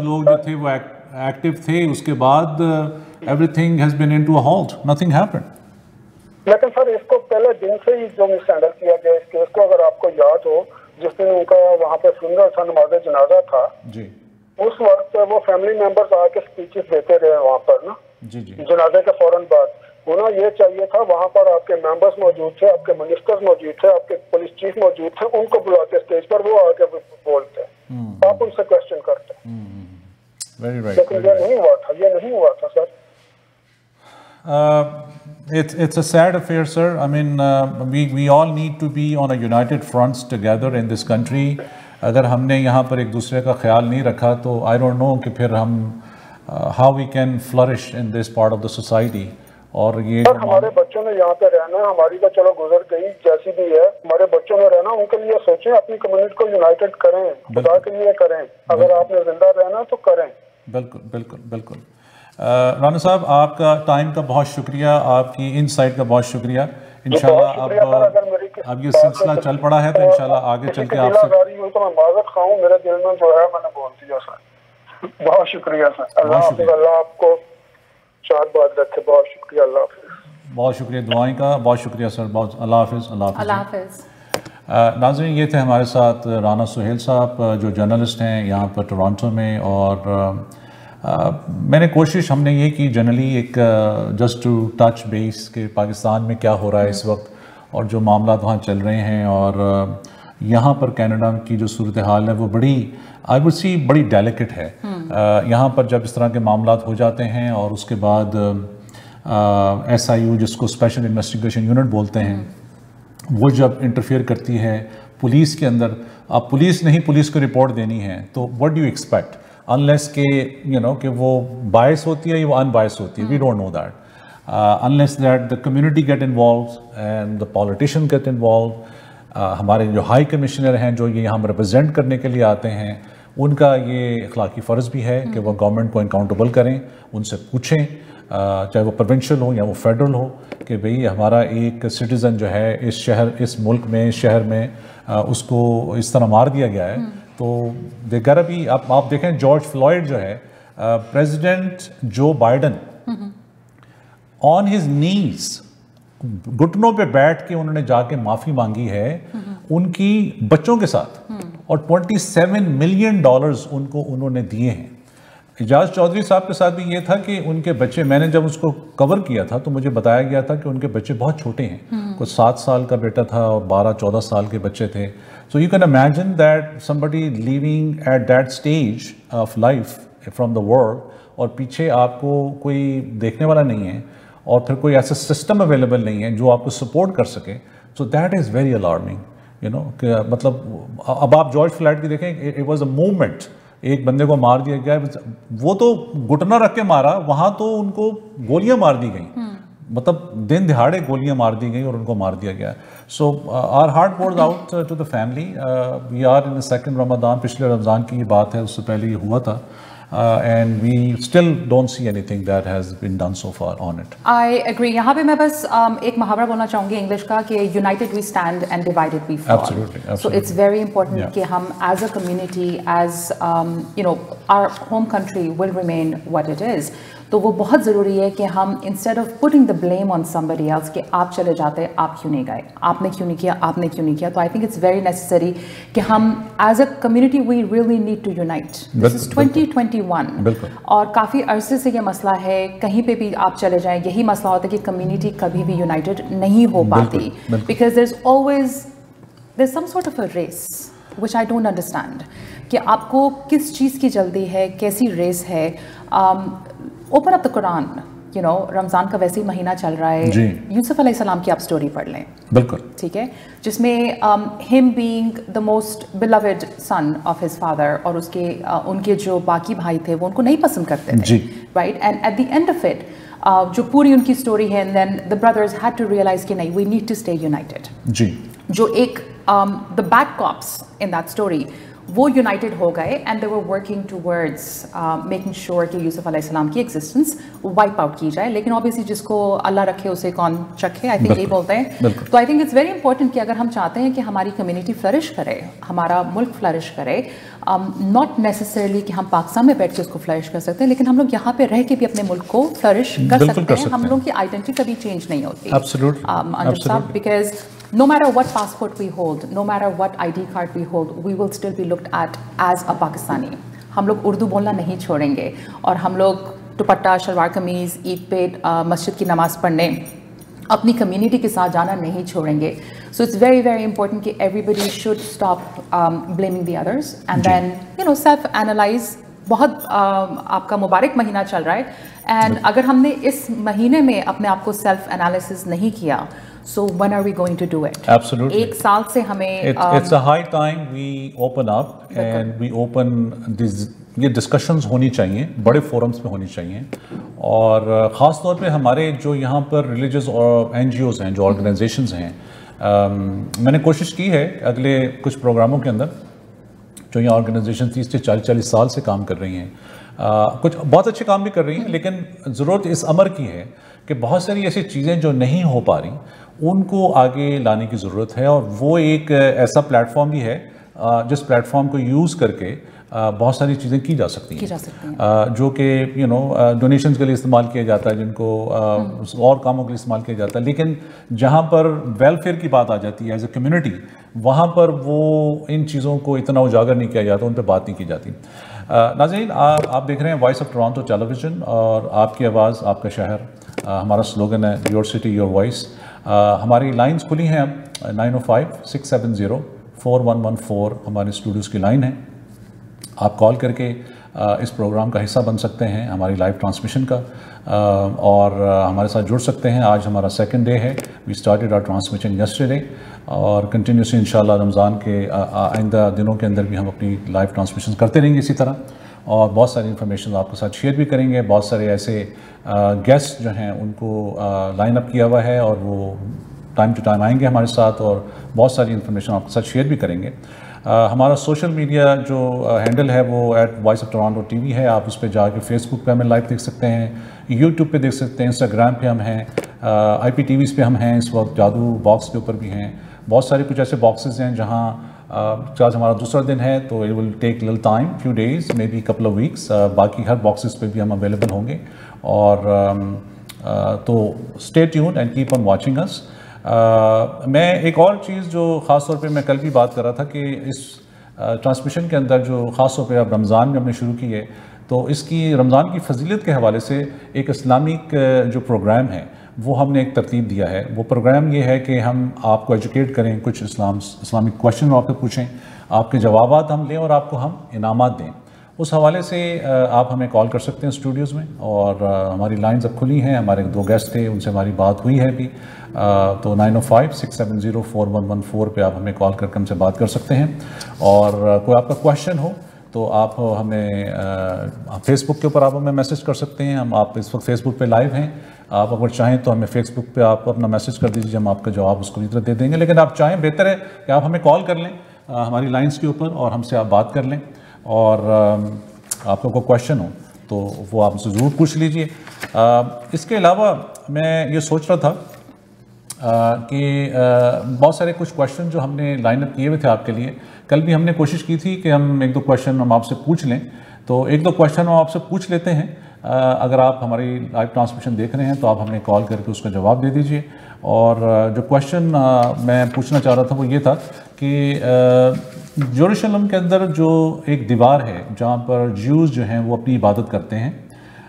لوگ جو تھے وہ ایکٹیو تھے, اس کے بعد everything has been into a halt, nothing happened. لیکن سر اس کو پہلے دن سے ہی جو مس ہینڈل کیا گیا اس کیس کو, اگر آپ کو یاد ہو جس دن ان کا وہاں پہ فنرل تھا, نماز جنازہ تھا, جی اس وقت وہ فیملی ممبرز آ کے اسپیچز دیتے رہے وہاں پر نا, جی جی جنازے کے فوراً بعد. ہونا یہ چاہیے تھا وہاں پر آپ کے ممبرز موجود تھے, آپ کے منسٹرز موجود تھے, آپ کے پولیس چیف موجود تھے, ان کو بلاتے اسٹیج پر, وہ آ کے بولتے, آپ ان سے کوشچن کرتے. لیکن یہ نہیں ہوا تھا سر. It's a sad affair, sir. I mean, we all need to be on a united fronts together in this country. اگر ہم نے یہاں پر ایک دوسرے کا خیال نہیں رکھا تو I don't know کہ پھر ہم how we can flourish in this part of the society. اور یہ ہمارے بچوں نے یہاں پہ رہنا, ہماری تو چلو گزر گئی جیسی بھی ہے, ہمارے بچوں نے رہنا, ان کے لیے سوچیں, اپنی کمیونٹی کو یونائٹڈ کریں, خدا کے لیے کریں. اگر آپ نے زندہ رہنا تو کریں. بالکل بالکل بالکل. رانا صاحب آپ کا ٹائم کا بہت شکریہ, آپ کی انسائٹ کا بہت شکریہ. انشاءاللہ اب یہ سلسلہ چل پڑا ہے تو انشاءاللہ آگے چل کے آپ سے تو میں معذرت خواہوں, میرے دل میں جو ہے میں نے بول دیا سر. بہت شکریہ سر. اللہ آپ کو شاد باد رکھے. بہت شکریہ. اللہ حافظ. بہت شکریہ دعائیں کا. بہت شکریہ سر. بہت اللہ حافظ. اللہ حافظ. ناظرین یہ تھے ہمارے ساتھ رانا سہیل صاحب جو جرنلسٹ ہیں یہاں پر ٹورانٹو میں. اور میں نے کوشش ہم نے یہ کی جنرلی ایک جسٹ ٹو ٹچ بیس کہ پاکستان میں کیا ہو رہا ہے اس وقت اور جو معاملات وہاں چل رہے ہیں, اور یہاں پر کینیڈا کی جو صورتحال ہے وہ بڑی آئی وڈ سی بڑی ڈیلیکٹ ہے. یہاں پر جب اس طرح کے معاملات ہو جاتے ہیں اور اس کے بعد SIU جس کو اسپیشل انویسٹیگیشن یونٹ بولتے ہیں وہ جب انٹرفیئر کرتی ہے پولیس کے اندر, اب پولیس نہیں پولیس کو رپورٹ دینی ہے تو what do you expect unless کہ کہ وہ باعث ہوتی ہے یا وہ ان باعث ہوتی ہے, we don't know that. Unless that the community get involved and the politicians get involved. ہمارے جو ہائی کمشنر ہیں جو یہ ہم ریپرزینٹ کرنے کے لیے آتے ہیں ان کا یہ اخلاقی فرض بھی ہے کہ وہ گورنمنٹ کو انکاؤنٹیبل کریں, ان سے پوچھیں چاہے وہ پروونشل ہو یا وہ فیڈرل ہو کہ بھئی ہمارا ایک سٹیزن جو ہے اس شہر اس ملک میں شہر میں اس کو اس طرح مار دیا گیا ہے. تو دیگر بھی آپ دیکھیں جارج فلوئڈ جو ہے president Joe Biden on his نیز گھٹنوں پہ بیٹھ کے انہوں نے جا کے معافی مانگی ہے ان کی بچوں کے ساتھ, اور $27 ملین ان کو انہوں نے دیے ہیں. اعجاز چودھری صاحب کے ساتھ بھی یہ تھا کہ ان کے بچے, میں نے جب اس کو کور کیا تھا تو مجھے بتایا گیا تھا کہ ان کے بچے بہت چھوٹے ہیں, کوئی 7 سال کا بیٹا تھا اور 12-14 سال کے بچے تھے. So you can imagine that somebody living at that stage of life from the world, اور پیچھے آپ کو کوئی دیکھنے والا نہیں ہے اور پھر کوئی ایسا سسٹم اویلیبل نہیں ہے جو آپ کو سپورٹ کر سکے. So that is very alarming, کہ مطلب اب آپ جارج فلوئڈ کی دیکھیں, it was a movement. ایک بندے کو مار دیا گیا, وہ تو گھٹنا رکھ کے مارا, وہاں تو ان کو گولیاں مار دی گئیں, مطلب دن دہاڑے گولیاں مار دی گئیں اور ان کو مار دیا گیا. So our heart goes out to the family. We are in second Ramzan, پچھلے رمضان کی یہ بات ہے, اس سے پہلے یہ ہوا تھا. And we still don't see anything that has been done so far on it. I agree. یہاں پہ میں بس ایک محاورہ بولنا چاہوں گی انگلش کا کہ united we stand and divided we fall. Absolutely. So it's very important کہ ہم as a community, as our home country will remain what it is. تو وہ بہت ضروری ہے کہ ہم instead of putting the blame on somebody else کہ آپ چلے جاتے آپ کیوں نہیں گئے, آپ نے کیوں نہیں کیا, آپ نے کیوں نہیں کیا, تو I think it's very necessary کہ ہم as a community we really need to unite. This is 2021 اور کافی عرصے سے یہ مسئلہ ہے, کہیں پہ بھی آپ چلے جائیں یہی مسئلہ ہوتا ہے کہ کمیونٹی کبھی بھی یونائٹڈ نہیں ہو پاتی, because there is always there is some sort of a race which I don't understand کہ آپ کو کس چیز کی جلدی ہے, کیسی ریس ہے. Open up the Quran, you know رمضان کا ویسے ہی مہینہ چل رہا ہے, یوسف علیہ السلام کی آپ سٹوری پڑھ لیں, بالکل ٹھیک ہے, جس میں him being the most beloved son of his father اور اس کے ان کے جو باقی بھائی تھے وہ ان کو نہیں پسند کرتے تھے, right, and at the end of it جو پوری ان کی سٹوری ہے, and then the brothers had to realize کہ نہیں, we need to stay united. جی, جو ایک the bad cops in that story وہ یونائٹڈ ہو گئے and they were working towards making sure کہ یوسف علیہ السلام کی ایگزسٹنس وائپ آؤٹ کی جائے, لیکن اوبیسلی جس کو اللہ رکھے اسے کون چکھے, آئی تھنک یہی بولتے ہیں. تو I think it's very important کہ اگر ہم چاہتے ہیں کہ ہماری کمیونٹی فلرش کرے, ہمارا ملک فلرش کرے, ناٹ نیسسریلی کہ ہم پاکستان میں بیٹھ کے اس کو فلرش کر سکتے ہیں, لیکن ہم لوگ یہاں پہ رہ کے بھی اپنے ملک کو فلرش کر سکتے ہیں. ہم لوگوں کی آئیڈینٹی کبھی چینج نہیں ہوتی انجم صاحب, because no matter what passport we hold, no matter what ID card we hold, we will still be looked at as a Pakistani. ہم لوگ اردو بولنا نہیں چھوڑیں گے, اور ہم لوگ دوپٹہ شلوار قمیض عید پہ مسجد کی نماز پڑھنے اپنی کمیونٹی کے ساتھ جانا نہیں چھوڑیں گے. So it's very very important کہ everybody should stop blaming the others and then you know self analyse. بہت آپ کا مبارک مہینہ چل رہا ہے, اینڈ اگر ہم نے اس مہینے میں اپنے آپ کو سیلف انالیسس نہیں کیا, so when are we going to do it? Absolutely. ایک سال سے ہمیں it's a high time we open up and we open these, یہ ڈسکشنز ہونی چاہیے, بڑے فورمز میں ہونی چاہیے, اور خاص طور پہ ہمارے جو یہاں پر ریلیجیس اور این جی اوز ہیں, جو آرگنائزیشنز ہیں, میں نے کوشش کی ہے اگلے کچھ پروگراموں کے اندر, جو یہ آرگنائزیشن 30 سے 40 سال سے کام کر رہی ہیں, کچھ بہت اچھے کام بھی کر رہی ہیں, لیکن ضرورت اس امر کی ہے کہ بہت ساری ایسی چیزیں جو نہیں ہو پا رہی ان کو آگے لانے کی ضرورت ہے, اور وہ ایک ایسا پلیٹ فارم بھی ہے جس پلیٹ فارم کو یوز کر کے بہت ساری چیزیں کی جا سکتی ہیں, جو کہ یو نو ڈونیشنز کے لیے استعمال کیا جاتا ہے, جن کو اور کاموں کے لیے استعمال کیا جاتا ہے, لیکن جہاں پر ویلفیئر کی بات آ جاتی ہے ایز اے کمیونٹی, وہاں پر وہ ان چیزوں کو اتنا اجاگر نہیں کیا جاتا, ان پہ بات نہیں کی جاتی. ناظرین, آپ دیکھ رہے ہیں voice of Toronto television, اور آپ کی آواز آپ کا شہر, ہمارا سلوگن ہے یور سٹی یور وائس. ہماری لائنز کھلی ہیں اب, 905-670-4114 ہمارے اسٹوڈیوز کی لائن ہے. آپ کال کر کے اس پروگرام کا حصہ بن سکتے ہیں, ہماری لائیو ٹرانسمیشن کا, اور ہمارے ساتھ جڑ سکتے ہیں. آج ہمارا سیکنڈ ڈے ہے, we started our transmission yesterday, اور کنٹینیوسلی انشاءاللہ رمضان کے آئندہ دنوں کے اندر بھی ہم اپنی لائیو ٹرانسمیشن کرتے رہیں گے اسی طرح, اور بہت ساری انفارمیشن آپ کے ساتھ شیئر بھی کریں گے. بہت سارے ایسے گیسٹ جو ہیں ان کو لائن اپ کیا ہوا ہے, اور وہ ٹائم ٹو ٹائم آئیں گے ہمارے ساتھ, اور بہت ساری انفارمیشن آپ کے ساتھ شیئر بھی کریں گے. ہمارا سوشل میڈیا جو ہینڈل ہے وہ @voiceoftoronto.tv ہے, آپ اس پہ جا کے فیس بک پہ ہمیں لائیو دیکھ سکتے ہیں, یوٹیوب پہ دیکھ سکتے ہیں, انسٹاگرام پہ ہم ہیں, IPTVs پہ ہم ہیں, اس وقت جادو باکس کے اوپر بھی ہیں. بہت سارے کچھ ایسے باکسز ہیں جہاں آج ہمارا دوسرا دن ہے, تو it will take little time, few days, may be couple of weeks, باقی ہر باکسز پہ بھی ہم اویلیبل ہوں گے. اور تو stay tuned and keep on watching us. میں ایک اور چیز جو خاص طور پہ میں کل بھی بات کر رہا تھا کہ اس ٹرانسمیشن کے اندر جو خاص طور پہ اب رمضان میں ہم نے شروع کی ہے, تو اس کی رمضان کی فضیلت کے حوالے سے ایک اسلامک جو پروگرام ہے وہ ہم نے ایک ترتیب دیا ہے. وہ پروگرام یہ ہے کہ ہم آپ کو ایجوکیٹ کریں, کچھ اسلامک کویشچن آپ سے پوچھیں, آپ کے جوابات ہم لیں اور آپ کو ہم انعامات دیں. اس حوالے سے آپ ہمیں کال کر سکتے ہیں اسٹوڈیوز میں, اور ہماری لائنز اب کھلی ہیں. ہمارے 2 گیسٹ تھے, ان سے ہماری بات ہوئی ہے ابھی, تو 905-670-4114 پہ آپ ہمیں کال کر کے ہم سے بات کر سکتے ہیں. اور کوئی آپ کا کویشچن ہو تو آپ ہمیں فیس بک کے اوپر آپ ہمیں میسیج کر سکتے ہیں. آپ اس وقت فیس بک پہ لائیو ہیں, آپ اگر چاہیں تو ہمیں فیس بک پہ آپ اپنا میسیج کر دیجیے, ہم آپ کا جواب اس کو ادھر دے دیں گے. لیکن آپ چاہیں بہتر ہے کہ آپ ہمیں کال کر لیں ہماری لائنز کے اوپر, اور ہم سے آپ بات کر لیں, اور آپ کو کوئی کویشچن ہو تو وہ آپ سے ضرور پوچھ لیجئے. اس کے علاوہ میں یہ سوچ رہا تھا کہ بہت سارے کچھ کویشچن جو ہم نے لائن اپ کیے ہوئے تھے آپ کے لیے, کل بھی ہم نے کوشش کی تھی کہ ہم 1-2 کویشچن ہم آپ سے پوچھ لیں, تو ایک دو کویشچن ہم آپ سے پوچھ لیتے ہیں. اگر آپ ہماری لائیو ٹرانسمیشن دیکھ رہے ہیں تو آپ ہمیں کال کر کے اس کا جواب دے دیجیے. اور جو کویشچن میں پوچھنا چاہ رہا تھا وہ یہ تھا کہ یروشلم کے اندر جو ایک دیوار ہے جہاں پر جیوز جو ہیں وہ اپنی عبادت کرتے ہیں,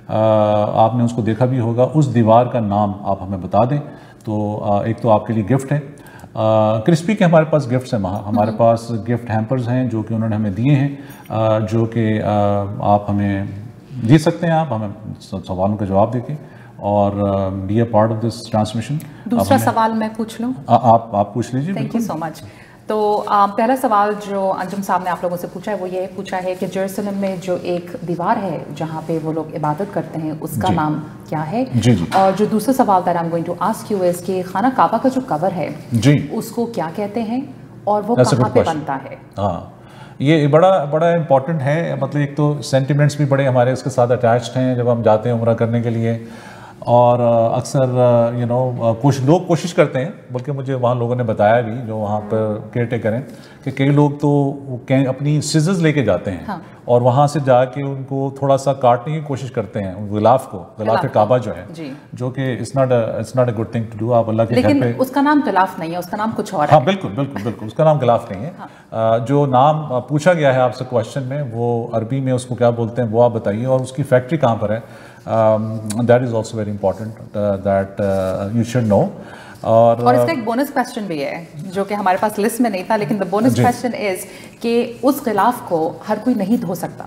آپ نے اس کو دیکھا بھی ہوگا, اس دیوار کا نام آپ ہمیں بتا دیں. تو ایک تو آپ کے لیے گفٹ ہے, کرسپی کے ہمارے پاس گفٹس ہیں, ہمارے پاس گفٹ ہیمپرز ہیں جو کہ انہوں نے ہمیں دیے ہیں, جو کہ آپ ہمیں دے سکتے ہیں. آپ ہمیں سوالوں کا جواب دے کے اور be a part of this transmission. دوسرا سوال میں پوچھ لوں؟ آپ پوچھ لیجیے. Thank you so much. تو پہلا سوال جو انجم صاحب نے آپ لوگوں سے پوچھا ہے وہ یہ پوچھا ہے کہ جیروسلم میں جو ایک دیوار ہے جہاں پہ وہ لوگ عبادت کرتے ہیں اس کا نام کیا ہے؟ اور جو دوسرا سوال that I'm going to ask you is کہ خانہ کعبہ کا جو کور ہے اس کو کیا کہتے ہیں اور وہ کہاں پہ بنتا ہے؟ ہاں, یہ بڑا امپورٹنٹ ہے. مطلب ایک تو سینٹیمنٹس بھی بڑے ہمارے اس کے ساتھ اٹیچڈ ہیں جب ہم جاتے ہیں عمرہ کرنے کے لیے. اور اکثر کچھ لوگ کوشش کرتے ہیں, بلکہ مجھے وہاں لوگوں نے بتایا بھی جو وہاں پر کیئر ٹیکر ہیں, کہ کئی لوگ تو اپنی سیزرز لے کے جاتے ہیں اور وہاں سے جا کے ان کو تھوڑا سا کاٹنے کی کوشش کرتے ہیں غلاف کو, غلاف کعبہ جو ہے, جو کہ it's not a good thing to do. آپ اللہ کے گھر پہ, لیکن اس کا نام غلاف نہیں ہے, اس کا نام کچھ اور ہے. ہاں بالکل, اس کا نام غلاف نہیں ہے. جو نام پوچھا گیا ہے آپ سے کویشچن میں وہ عربی میں اس کو کیا بولتے ہیں وہ آپ بتائیے, اور اس کی فیکٹری کہاں پر ہے. That is also very important that you should know. اور اس کا ایک بونس کویسچن بھی ہے جو کہ ہمارے پاس لسٹ میں نہیں تھا, لیکن the bonus question is کہ اس غلاف کو ہر کوئی نہیں دھو سکتا,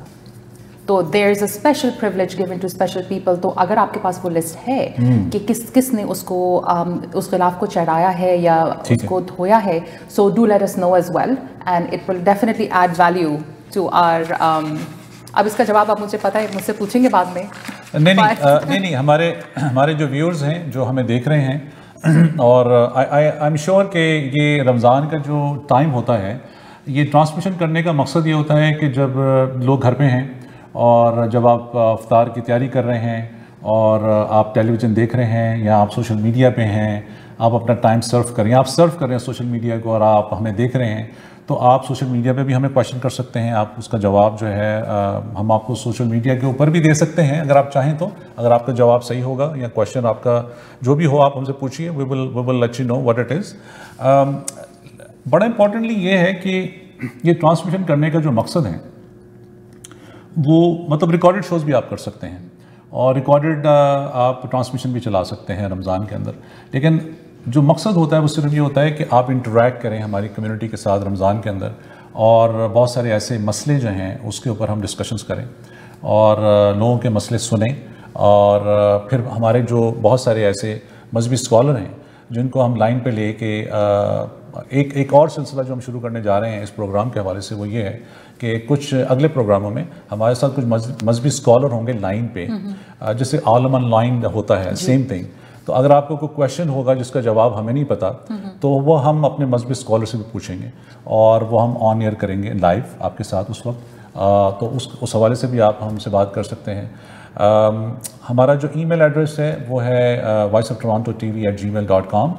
تو there is a special privilege given to special people. تو اگر آپ کے پاس وہ لسٹ ہے کہ کس نے اس کو اس غلاف کو چڑھایا ہے یا اس کو دھویا ہے, so do let us know as well and it will definitely add value to our اب اس کا جواب آپ مجھے پتہ ہے مجھ سے پوچھیں گے بعد میں. نہیں, ہمارے جو ویورز ہیں جو ہمیں دیکھ رہے ہیں, اور آئی ایم شیور کہ یہ رمضان کا جو ٹائم ہوتا ہے, یہ ٹرانسمیشن کرنے کا مقصد یہ ہوتا ہے کہ جب لوگ گھر پہ ہیں اور جب آپ افطار کی تیاری کر رہے ہیں اور آپ ٹیلی ویژن دیکھ رہے ہیں یا آپ سوشل میڈیا پہ ہیں, آپ اپنا ٹائم سرو کر رہے ہیں, آپ سرو کر رہے ہیں سوشل میڈیا کو اور آپ ہمیں دیکھ رہے ہیں, تو آپ سوشل میڈیا پہ بھی ہمیں کویشچن کر سکتے ہیں. آپ اس کا جواب جو ہے ہم آپ کو سوشل میڈیا کے اوپر بھی دے سکتے ہیں اگر آپ چاہیں تو. اگر آپ کا جواب صحیح ہوگا یا کویشچن آپ کا جو بھی ہو آپ ہم سے پوچھیے, we will let you know what it is. بڑا امپورٹنٹلی یہ ہے کہ یہ ٹرانسمیشن کرنے کا جو مقصد ہے وہ مطلب ریکارڈڈ شوز بھی آپ کر سکتے ہیں اور ریکارڈڈ آپ ٹرانسمیشن بھی چلا سکتے ہیں رمضان کے اندر, لیکن جو مقصد ہوتا ہے وہ صرف یہ ہوتا ہے کہ آپ انٹریکٹ کریں ہماری کمیونٹی کے ساتھ رمضان کے اندر, اور بہت سارے ایسے مسئلے جو ہیں اس کے اوپر ہم ڈسکشنز کریں اور لوگوں کے مسئلے سنیں. اور پھر ہمارے جو بہت سارے ایسے مذہبی اسکالر ہیں جن کو ہم لائن پہ لے کے ایک اور سلسلہ جو ہم شروع کرنے جا رہے ہیں اس پروگرام کے حوالے سے وہ یہ ہے کہ کچھ اگلے پروگراموں میں ہمارے ساتھ کچھ مذہبی اسکالر ہوں گے لائن پہ, جیسے عالم آن لائن ہوتا ہے سیم تھنگ. تو اگر آپ کو کوئی کویشچن ہوگا جس کا جواب ہمیں نہیں پتا تو وہ ہم اپنے مذہبی اسکالر سے بھی پوچھیں گے اور وہ ہم آن ایئر کریں گے لائیو آپ کے ساتھ اس وقت. تو اس حوالے سے بھی آپ ہم سے بات کر سکتے ہیں. ہمارا جو ای میل ایڈریس ہے وہ ہے voiceoftorontotv@gmail.com.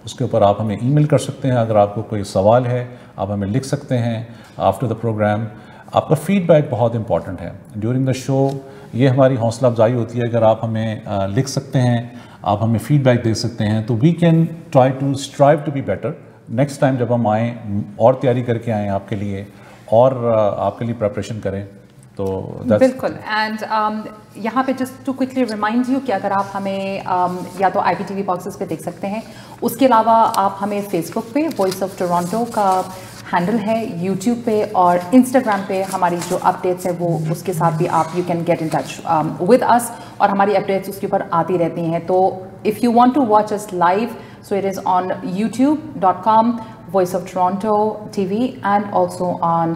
اس کے اوپر آپ ہمیں ای میل کر سکتے ہیں. اگر آپ کو کوئی سوال ہے آپ ہمیں لکھ سکتے ہیں آفٹر دا پروگرام. آپ کا فیڈ بیک بہت امپورٹنٹ ہے ڈیورنگ دا شو. یہ ہماری حوصلہ افزائی ہوتی ہے اگر آپ ہمیں لکھ سکتے ہیں, آپ ہمیں فیڈ بیک دے سکتے ہیں, تو we can try to strive to be better. Next time جب ہم آئیں اور تیاری کر کے آئیں آپ کے لیے اور آپ کے لیے پریپریشن کریں تو بالکل. اینڈ یہاں پہ just to quickly remind you کہ اگر آپ ہمیں یا تو IPTV باکسز پہ دیکھ سکتے ہیں, اس کے علاوہ آپ ہمیں فیس بک پہ وائس آف ٹورانٹو کا ہینڈل ہے, یوٹیوب پہ اور انسٹاگرام پہ ہماری جو اپڈیٹس ہیں وہ اس کے ساتھ بھی آپ you can get in touch with us, اور ہماری اپڈیٹس اس کے اوپر آتی رہتی ہیں. تو if you want to watch us live so it is on youtube.com Voice of Toronto TV and also on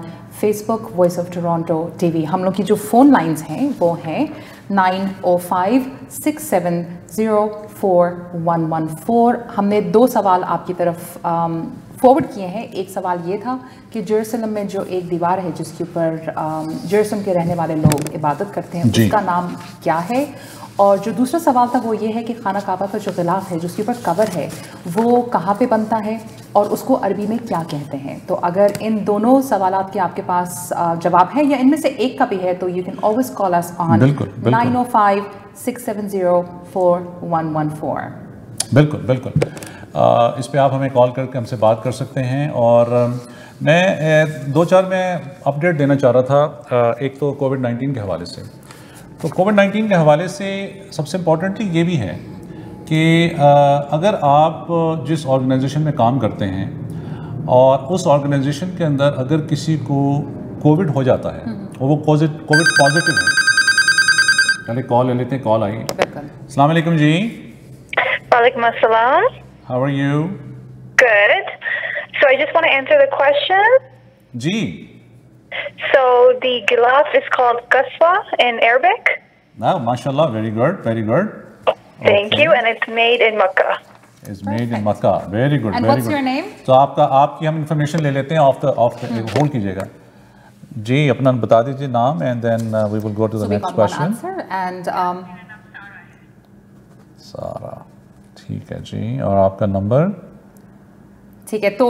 Facebook Voice of Toronto TV. ہم لوگ کی جو فون لائنز ہیں وہ ہیں 905-670-4114. ہم نے 2 سوال آپ کی طرف فارورڈ کیے ہیں. ایک سوال یہ تھا کہ جیروسلم میں جو ایک دیوار ہے جس کے اوپر جیروسلم کے رہنے والے لوگ عبادت کرتے ہیں اس کا نام کیا ہے؟ اور جو دوسرا سوال تھا وہ یہ ہے کہ خانہ کعبہ کا جو غلاف ہے جس کے اوپر کور ہے وہ کہاں پہ بنتا ہے اور اس کو عربی میں کیا کہتے ہیں؟ تو اگر ان دونوں سوالات کے آپ کے پاس جواب ہے یا ان میں سے ایک کا بھی ہے تو یو کین آلویز کال اس آن 905-670-4114. بالکل بالکل اس پہ آپ ہمیں کال کر کے ہم سے بات کر سکتے ہیں. اور میں دو چار میں اپڈیٹ دینا چاہ رہا تھا. ایک تو کووڈ-19 کے حوالے سے. تو کووڈ-19 کے حوالے سے سب سے امپورٹنٹلی یہ بھی ہے کہ اگر آپ جس آرگنائزیشن میں کام کرتے ہیں اور اس آرگنائزیشن کے اندر اگر کسی کو کووڈ ہو جاتا ہے اور وہ کووڈ پازیٹیو ہے. پہلے کال لے لیتے ہیں. کال آئی. السلام علیکم جی. وعلیکم السلام. How are you? Good. So I just want to answer the question. G. So the gilaf is called qaswa in Arabic. No, mashallah, very good, very good. Thank you, and it's made in Makkah. It's made in Makkah. Very good, and very what's good. your name? تو آپ کی ہم انفارمیشن لے لیتے ہیں آف دا ہولڈ کیجیے گا. جی اپنا بتا دیجیے نام and then we will go to the next question. سارا ٹھیک ہے جی. اور آپ کا نمبر؟ ٹھیک ہے. تو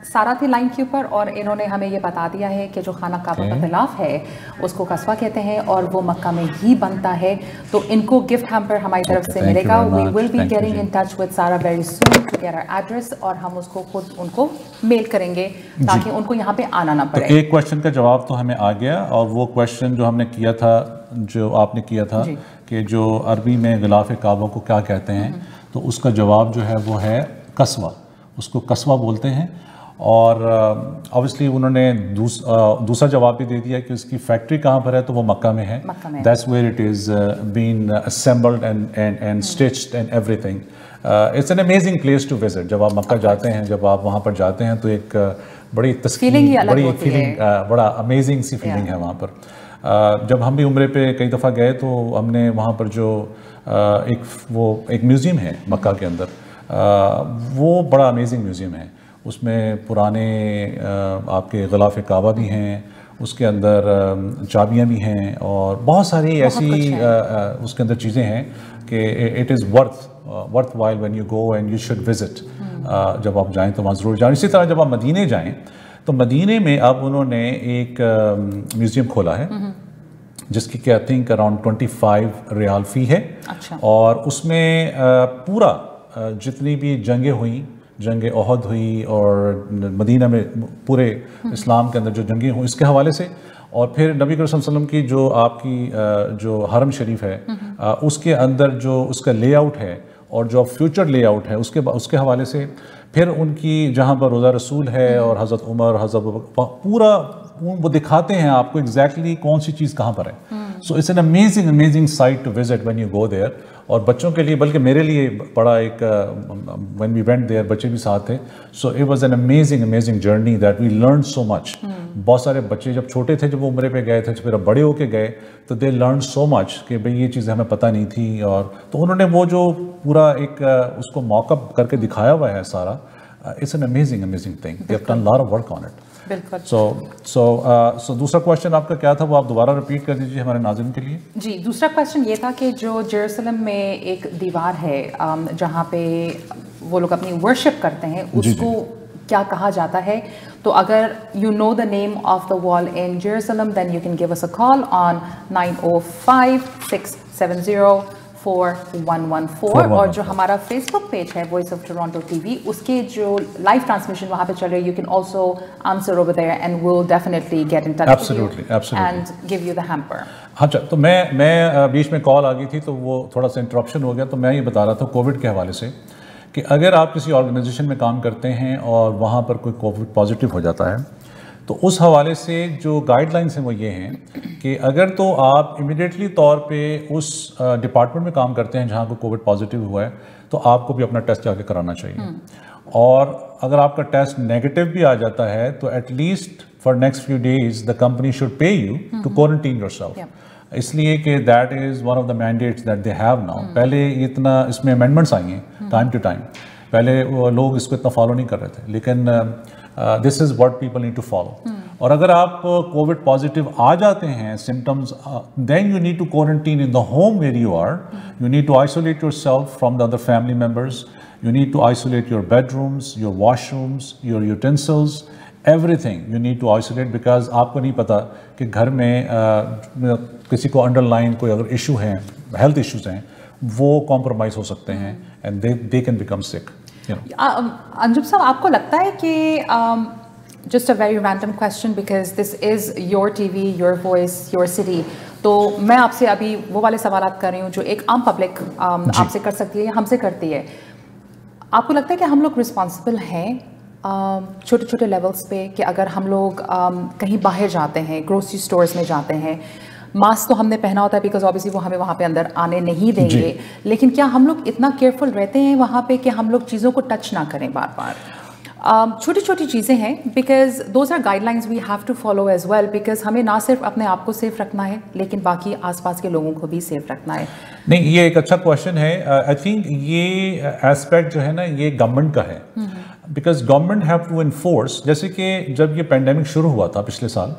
سارا تھی لائن کے اوپر اور انہوں نے ہمیں یہ بتا دیا ہے کہ جو خانہ کعبہ کا غلاف ہے اس کو قصوہ کہتے ہیں اور وہ مکہ میں ہی بنتا ہے. تو ان کو گفٹ ہیمپر ہماری طرف سے ملے گا. We will be getting in touch with Sara very soon to get our address اور ہم اس کو خود ان کو میل کریں گے تاکہ ان کو یہاں پہ آنا نہ پڑے. تو ایک کویشچن کا جواب تو ہمیں آ گیا اور وہ کویشچن جو ہم نے کیا تھا جو آپ نے کیا تھا کہ جو عربی میں غلاف کعبہ کو کیا کہتے ہیں تو اس کا جواب جو ہے وہ ہے قصوہ. اس کو قصوہ بولتے ہیں. اور obviously انہوں نے دوسرا جواب بھی دے دیا کہ اس کی فیکٹری کہاں پر ہے تو وہ مکہ میں ہے. That's where it is being assembled and stitched and everything. It's an amazing place to visit. جب آپ مکہ جاتے ہیں جب آپ وہاں پر جاتے ہیں تو ایک بڑی بڑا امیزنگ سی فیلنگ ہے وہاں پر. جب ہم بھی عمرے پہ کئی دفعہ گئے تو ہم نے وہاں پر جو ایک میوزیم ہے مکہ کے اندر وہ بڑا امیزنگ میوزیم ہے. اس میں پرانے آپ کے غلاف کعبہ بھی ہیں, اس کے اندر چابیاں بھی ہیں اور بہت ساری ایسی اس کے اندر چیزیں ہیں کہ it is worth while when you go and you should visit. جب آپ جائیں تو وہاں ضرور جائیں. اسی طرح جب آپ مدینے جائیں تو مدینے میں اب انہوں نے ایک میوزیم کھولا ہے جس کی کہ آئی تھنک اراؤنڈ 25 ریال فی ہے. اور اس میں پورا جتنی بھی جنگیں ہوئیں, جنگ احد ہوئی اور مدینہ میں پورے اسلام کے اندر جو جنگیں ہوئیں اس کے حوالے سے, اور پھر نبی کریم صلی اللہ علیہ وسلم کی جو آپ کی جو حرم شریف ہے اس کے اندر جو اس کا لے آؤٹ ہے اور جو فیوچر لے آؤٹ ہے اس کے حوالے سے, پھر ان کی جہاں پر روضہ رسول ہے اور حضرت عمر حضرت پورا وہ دکھاتے ہیں آپ کو ایگزیکٹلی کون سی چیز کہاں پر ہے. So it's an amazing site to visit when you go there. اور بچوں کے لیے بلکہ میرے لیے بڑا ایک وین وی وینٹ دیئر بچے بھی ساتھ تھے. So it was an amazing journey that we learn so much. بہت سارے بچے جب چھوٹے تھے جب وہ عمرے پہ گئے تھے پھر اب بڑے ہو کے گئے تو دے لرن سو مچ کہ بھئی یہ چیزیں ہمیں پتہ نہیں تھی. اور تو انہوں نے وہ جو پورا ایک اس کو موک اپ کر کے دکھایا ہوا ہے سارا. It's an amazing thing. They have done lot of work on it. بالکل. سو دوسرا کویشچن آپ کا کیا تھا وہ آپ دوبارہ ریپیٹ کر دیجیے ہمارے ناظرین کے لیے. جی دوسرا کویشچن یہ تھا کہ جو جیروسلم میں ایک دیوار ہے جہاں پہ وہ لوگ اپنی ورشپ کرتے ہیں اس کو کیا کہا جاتا ہے؟ تو اگر you know the name of the wall in Jerusalem then you can give us a call on 905-670-4114. اور جو ہمارا فیس بک پیج ہے Voice of Toronto T V اس کے جو لائیو ٹرانسمیشن وہاں پہ چل رہی ہے, you can also answer over there and we will definitely get in touch with you and give you the hamper. اچھا تو میں بیچ میں کال آ گئی تھی تو وہ تھوڑا سا انٹرپشن ہو گیا. تو میں یہ بتا رہا تھا کووڈ کے حوالے سے کہ اگر آپ کسی آرگنائزیشن میں کام کرتے ہیں اور وہاں پر کوئی کووڈ پازیٹیو ہو جاتا ہے تو اس حوالے سے جو گائیڈ لائنس ہیں وہ یہ ہیں کہ اگر تو آپ امیڈیٹلی طور پہ اس ڈپارٹمنٹ میں کام کرتے ہیں جہاں کو کووڈ پازیٹیو ہوا ہے تو آپ کو بھی اپنا ٹیسٹ جا کے کرانا چاہیے. اور اگر آپ کا ٹیسٹ نیگیٹو بھی آ جاتا ہے تو at least for next few days the company should pay you to quarantine yourself. اس لیے کہ that is one of the mandates that they have now. پہلے اتنا اس میں امینڈمنٹس آئی ہیں ٹائم ٹو ٹائم پہلے لوگ اس کو اتنا فالو نہیں کر رہے تھے, لیکن this is what people need to follow. اور اگر آپ کووڈ پازیٹیو آ جاتے ہیں symptoms, then you need to quarantine in the home where you are. You need to isolate yourself from the other family members. You need to isolate your bedrooms, your washrooms, your utensils, everything you need to isolate, because آپ کو نہیں پتا کہ گھر میں کسی کو انڈر لائن کوئی اگر ایشو ہیں, ہیلتھ ایشوز ہیں, وہ کمپرومائز ہو سکتے ہیں and they can become sick. انجم صاحب, آپ کو لگتا ہے کہ just a very random question because this is your TV, your voice, your city, تو میں آپ سے ابھی وہ والے سوالات کر رہی ہوں جو ایک عام پبلک آپ سے کر سکتی ہے یا ہم سے کرتی ہے. آپ کو لگتا ہے کہ ہم لوگ رسپانسبل ہیں چھوٹے چھوٹے لیولس پہ کہ اگر ہم لوگ کہیں باہر جاتے ہیں, گروسری اسٹورز میں جاتے ہیں, ماسک تو ہم نے پہنا ہوتا ہے بیکاز اوبیسلی وہ ہمیں وہاں پہ اندر آنے نہیں دیں گے, لیکن کیا ہم لوگ اتنا کیئرفل رہتے ہیں وہاں پہ کہ ہم لوگ چیزوں کو ٹچ نہ کریں بار بار؟ چھوٹی چھوٹی چیزیں ہیں because those are guidelines we have to follow as well, because ہمیں نہ صرف اپنے آپ کو سیف رکھنا ہے لیکن باقی آس پاس کے لوگوں کو بھی سیف رکھنا ہے. نہیں, یہ ایک اچھا کویشچن ہے. آئی تھنک یہ ایسپیکٹ جو ہے نا یہ گورنمنٹ کا ہے, because government have to enforce. جیسے کہ جب یہ پینڈیمک شروع ہوا تھا پچھلے سال,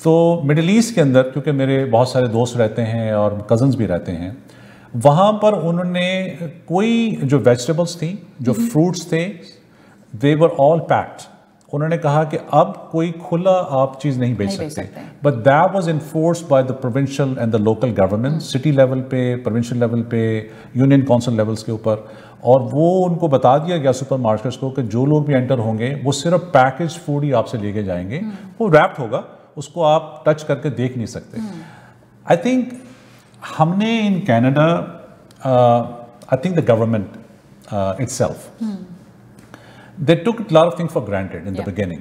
تو مڈل ایسٹ کے اندر کیونکہ میرے بہت سارے دوست رہتے ہیں اور کزنس بھی رہتے ہیں, وہاں پر انہوں نے کوئی جو ویجیٹیبلس تھیں, جو فروٹس تھے, they were all packed. انہوں نے کہا کہ اب کوئی کھلا آپ چیز نہیں بیچ سکتے. But that was enforced by the provincial and the local government, city level پہ, provincial level پہ, union council levels کے اوپر. اور وہ ان کو بتا دیا گیا سپر مارکیٹس کو کہ جو لوگ بھی انٹر ہوں گے وہ صرف پیکج فوڈ ہی آپ سے لے کے جائیں گے, وہ ریپڈ ہوگا, اس کو آپ ٹچ کر کے دیکھ نہیں سکتے. I think ہم نے in Canada, I think the government itself, they took a lot of things for granted in the beginning.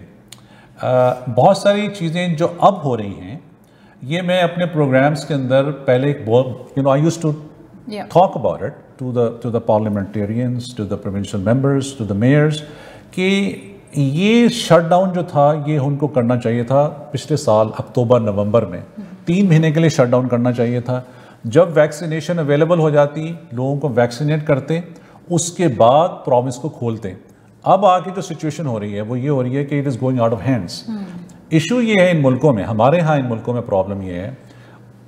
بہت ساری چیزیں جو اب ہو رہی ہیں, یہ میں اپنے پروگرامز کے اندر پہلے I used to talk about it to the parliamentarians, to the provincial members, to the mayors, کہ یہ شٹ ڈاؤن جو تھا یہ ان کو کرنا چاہیے تھا پچھلے سال اکتوبر نومبر میں. 3 مہینے کے لیے شٹ ڈاؤن کرنا چاہیے تھا. جب ویکسینیشن اویلیبل ہو جاتی, لوگوں کو ویکسینیٹ کرتے, اس کے بعد پروونس کو کھولتے. اب آگے جو سچویشن ہو رہی ہے وہ یہ ہو رہی ہے کہ it is going out of hands. Issue یہ ہے ان ملکوں میں, ہمارے ہاں ان ملکوں میں پرابلم یہ ہے,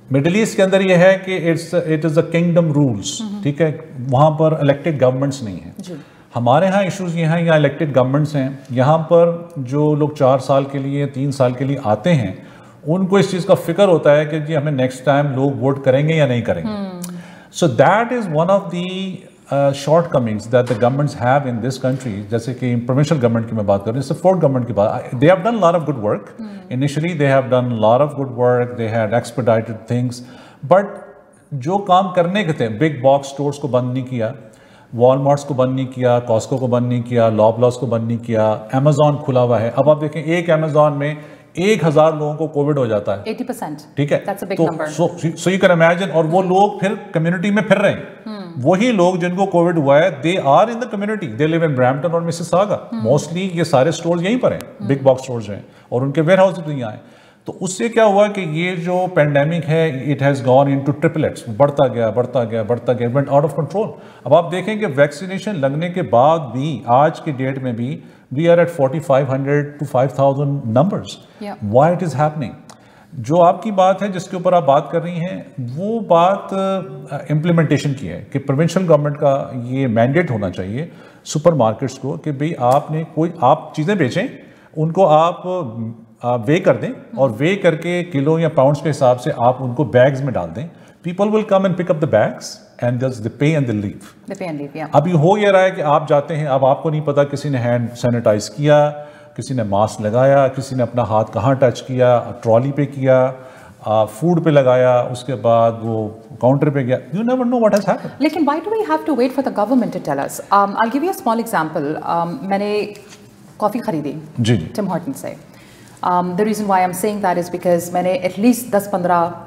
مڈل ایسٹ کے اندر یہ ہے کہ it is a kingdom rules, ٹھیک ہے, وہاں پر الیکٹڈ گورنمنٹس نہیں ہیں. ہمارے ہاں ایشوز یہ ہیں, یہاں الیکٹڈ گورنمنٹس ہیں, یہاں پر جو لوگ 4 سال کے لیے 3 سال کے لیے آتے ہیں ان کو اس چیز کا فکر ہوتا ہے کہ جی ہمیں نیکسٹ ٹائم لوگ ووٹ کریں گے یا نہیں کریں گے. سو that is one of the short comings that the governments have in this country. جیسے کہ پروونشل گورنمنٹ کی میں بات کر رہی ہوں, جیسے فورتھ گورنمنٹ کی بات, they have done lot of good work initially, they have done lot of good work, they had expedited things, but جو کام کرنے کے تھے, بگ باکس اسٹورس کو بند نہیں کیا, والمارٹس کو بند نہیں کیا, کاسکو کو بند نہیں کیا, لابلاس کو بند نہیں کیا, امیزون کھلا ہوا ہے. اب آپ دیکھیں ایک امیزون میں 1000 لوگوں کو کووڈ ہو جاتا ہے, 80%. ٹھیک ہے, تو سو یو کین امیجن. اور وہ لوگ پھر کمیونٹی میں پھر رہے ہیں, وہی لوگ جن کو کووڈ ہوا ہے, they are in the community, they live in Brampton اور مسیساگا. موسٹلی یہ سارے اسٹورز یہیں پر ہیں, بگ باکس اسٹورز ہیں, اور ان کے ویئر ہاؤس بھی یہاں ہیں. تو اس سے کیا ہوا کہ یہ جو پینڈیمک ہے it has gone in to triplets, بڑھتا گیا, وینٹ آؤٹ آف کنٹرول. اب آپ دیکھیں کہ ویکسینیشن لگنے کے بعد بھی آج کی ڈیٹ میں بھی we are at 4500 to 5000 numbers. Why it is happening? جو آپ کی بات ہے جس کے اوپر آپ بات کر رہی ہیں, وہ بات امپلیمنٹیشن کی ہے کہ پروونشل گورنمنٹ کا یہ مینڈیٹ ہونا چاہیے سپر مارکیٹس کو کہ بھئی آپ نے کوئی آپ چیزیں بیچیں, ان کو آپ وے کر دیں, اور وے کر کے کلو یا پاؤنڈس کے حساب سے آپ ان کو بیگز میں ڈال دیں. People will come and pick up the bags and just they pay and they leave. They pay and leave, yeah. اب یہ ہو یہ رہا ہے کہ آپ جاتے ہیں, اب آپ کو نہیں پتا کسی نے ہینڈ سینیٹائز کیا, کسی نے ماسک لگایا, کسی نے اپنا ہاتھ کہاں ٹچ کیا, ٹرالی پہ کیا, فوڈ پہ لگایا, اس کے بعد وہ کاؤنٹر پہ گیا. You never know what has happened. لیکن why do we have to wait for the government to tell us? I'll give you a small example. میں نے کافی خریدی ٹم ہارٹن سے. The reason why I'm saying that is because میں نے at least 10-15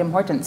Tim Hortons,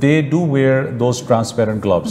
they do wear those transparent gloves.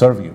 serve you.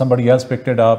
somebody else picked it up,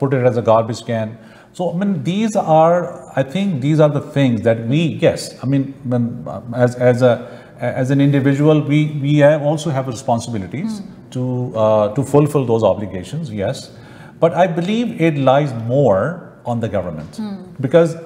put it as a garbage can. So I mean, I think these are the things that we, yes, I mean, as an individual, we also have responsibilities to fulfill those obligations, yes, but I believe it lies more on the government, because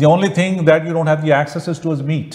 The only thing that you don't have the access to is meat,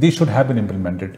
this should have been implemented.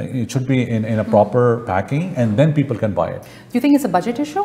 It should be in a proper packing, and then people can buy it. Do you think it's a budget issue?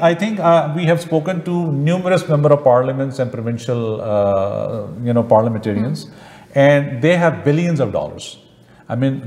I think we have spoken to numerous member of parliaments and provincial parliamentarians, and they have billions of dollars. I mean,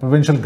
provincial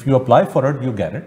If you apply for it, you get it.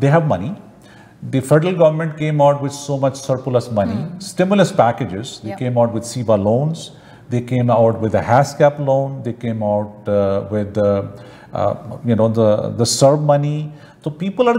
they have money. The federal government came out with so much surplus money, stimulus packages. They came out with SEBA loans. They came out with a HASCAP loan. They came out with the SERB money. So people are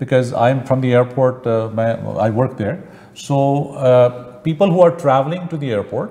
because I am from the airport, I work there. So people who are traveling to the airport,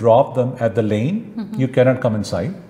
drop them at the lane. You cannot come inside.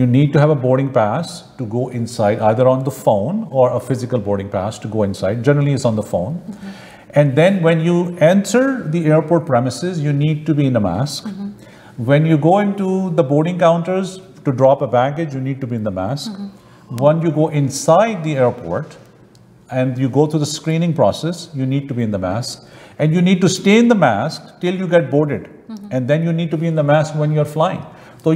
You need to have a boarding pass to go inside, either on the phone or a physical boarding pass to go inside. Generally, it's on the phone. And then when you enter the airport premises, you need to be in a mask. When you go into the boarding counters to drop a baggage, you need to be in the mask. When you go inside the airport and you go through the screening process, you need to be in the mask. And you need to stay in the mask till you get boarded. And then you need to be in the mask when you're flying. So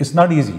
it's not easy.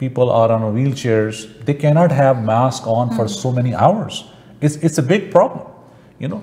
people are on wheelchairs, they cannot have mask on for so many hours. It's a big problem, you know.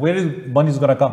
where is money is going to come?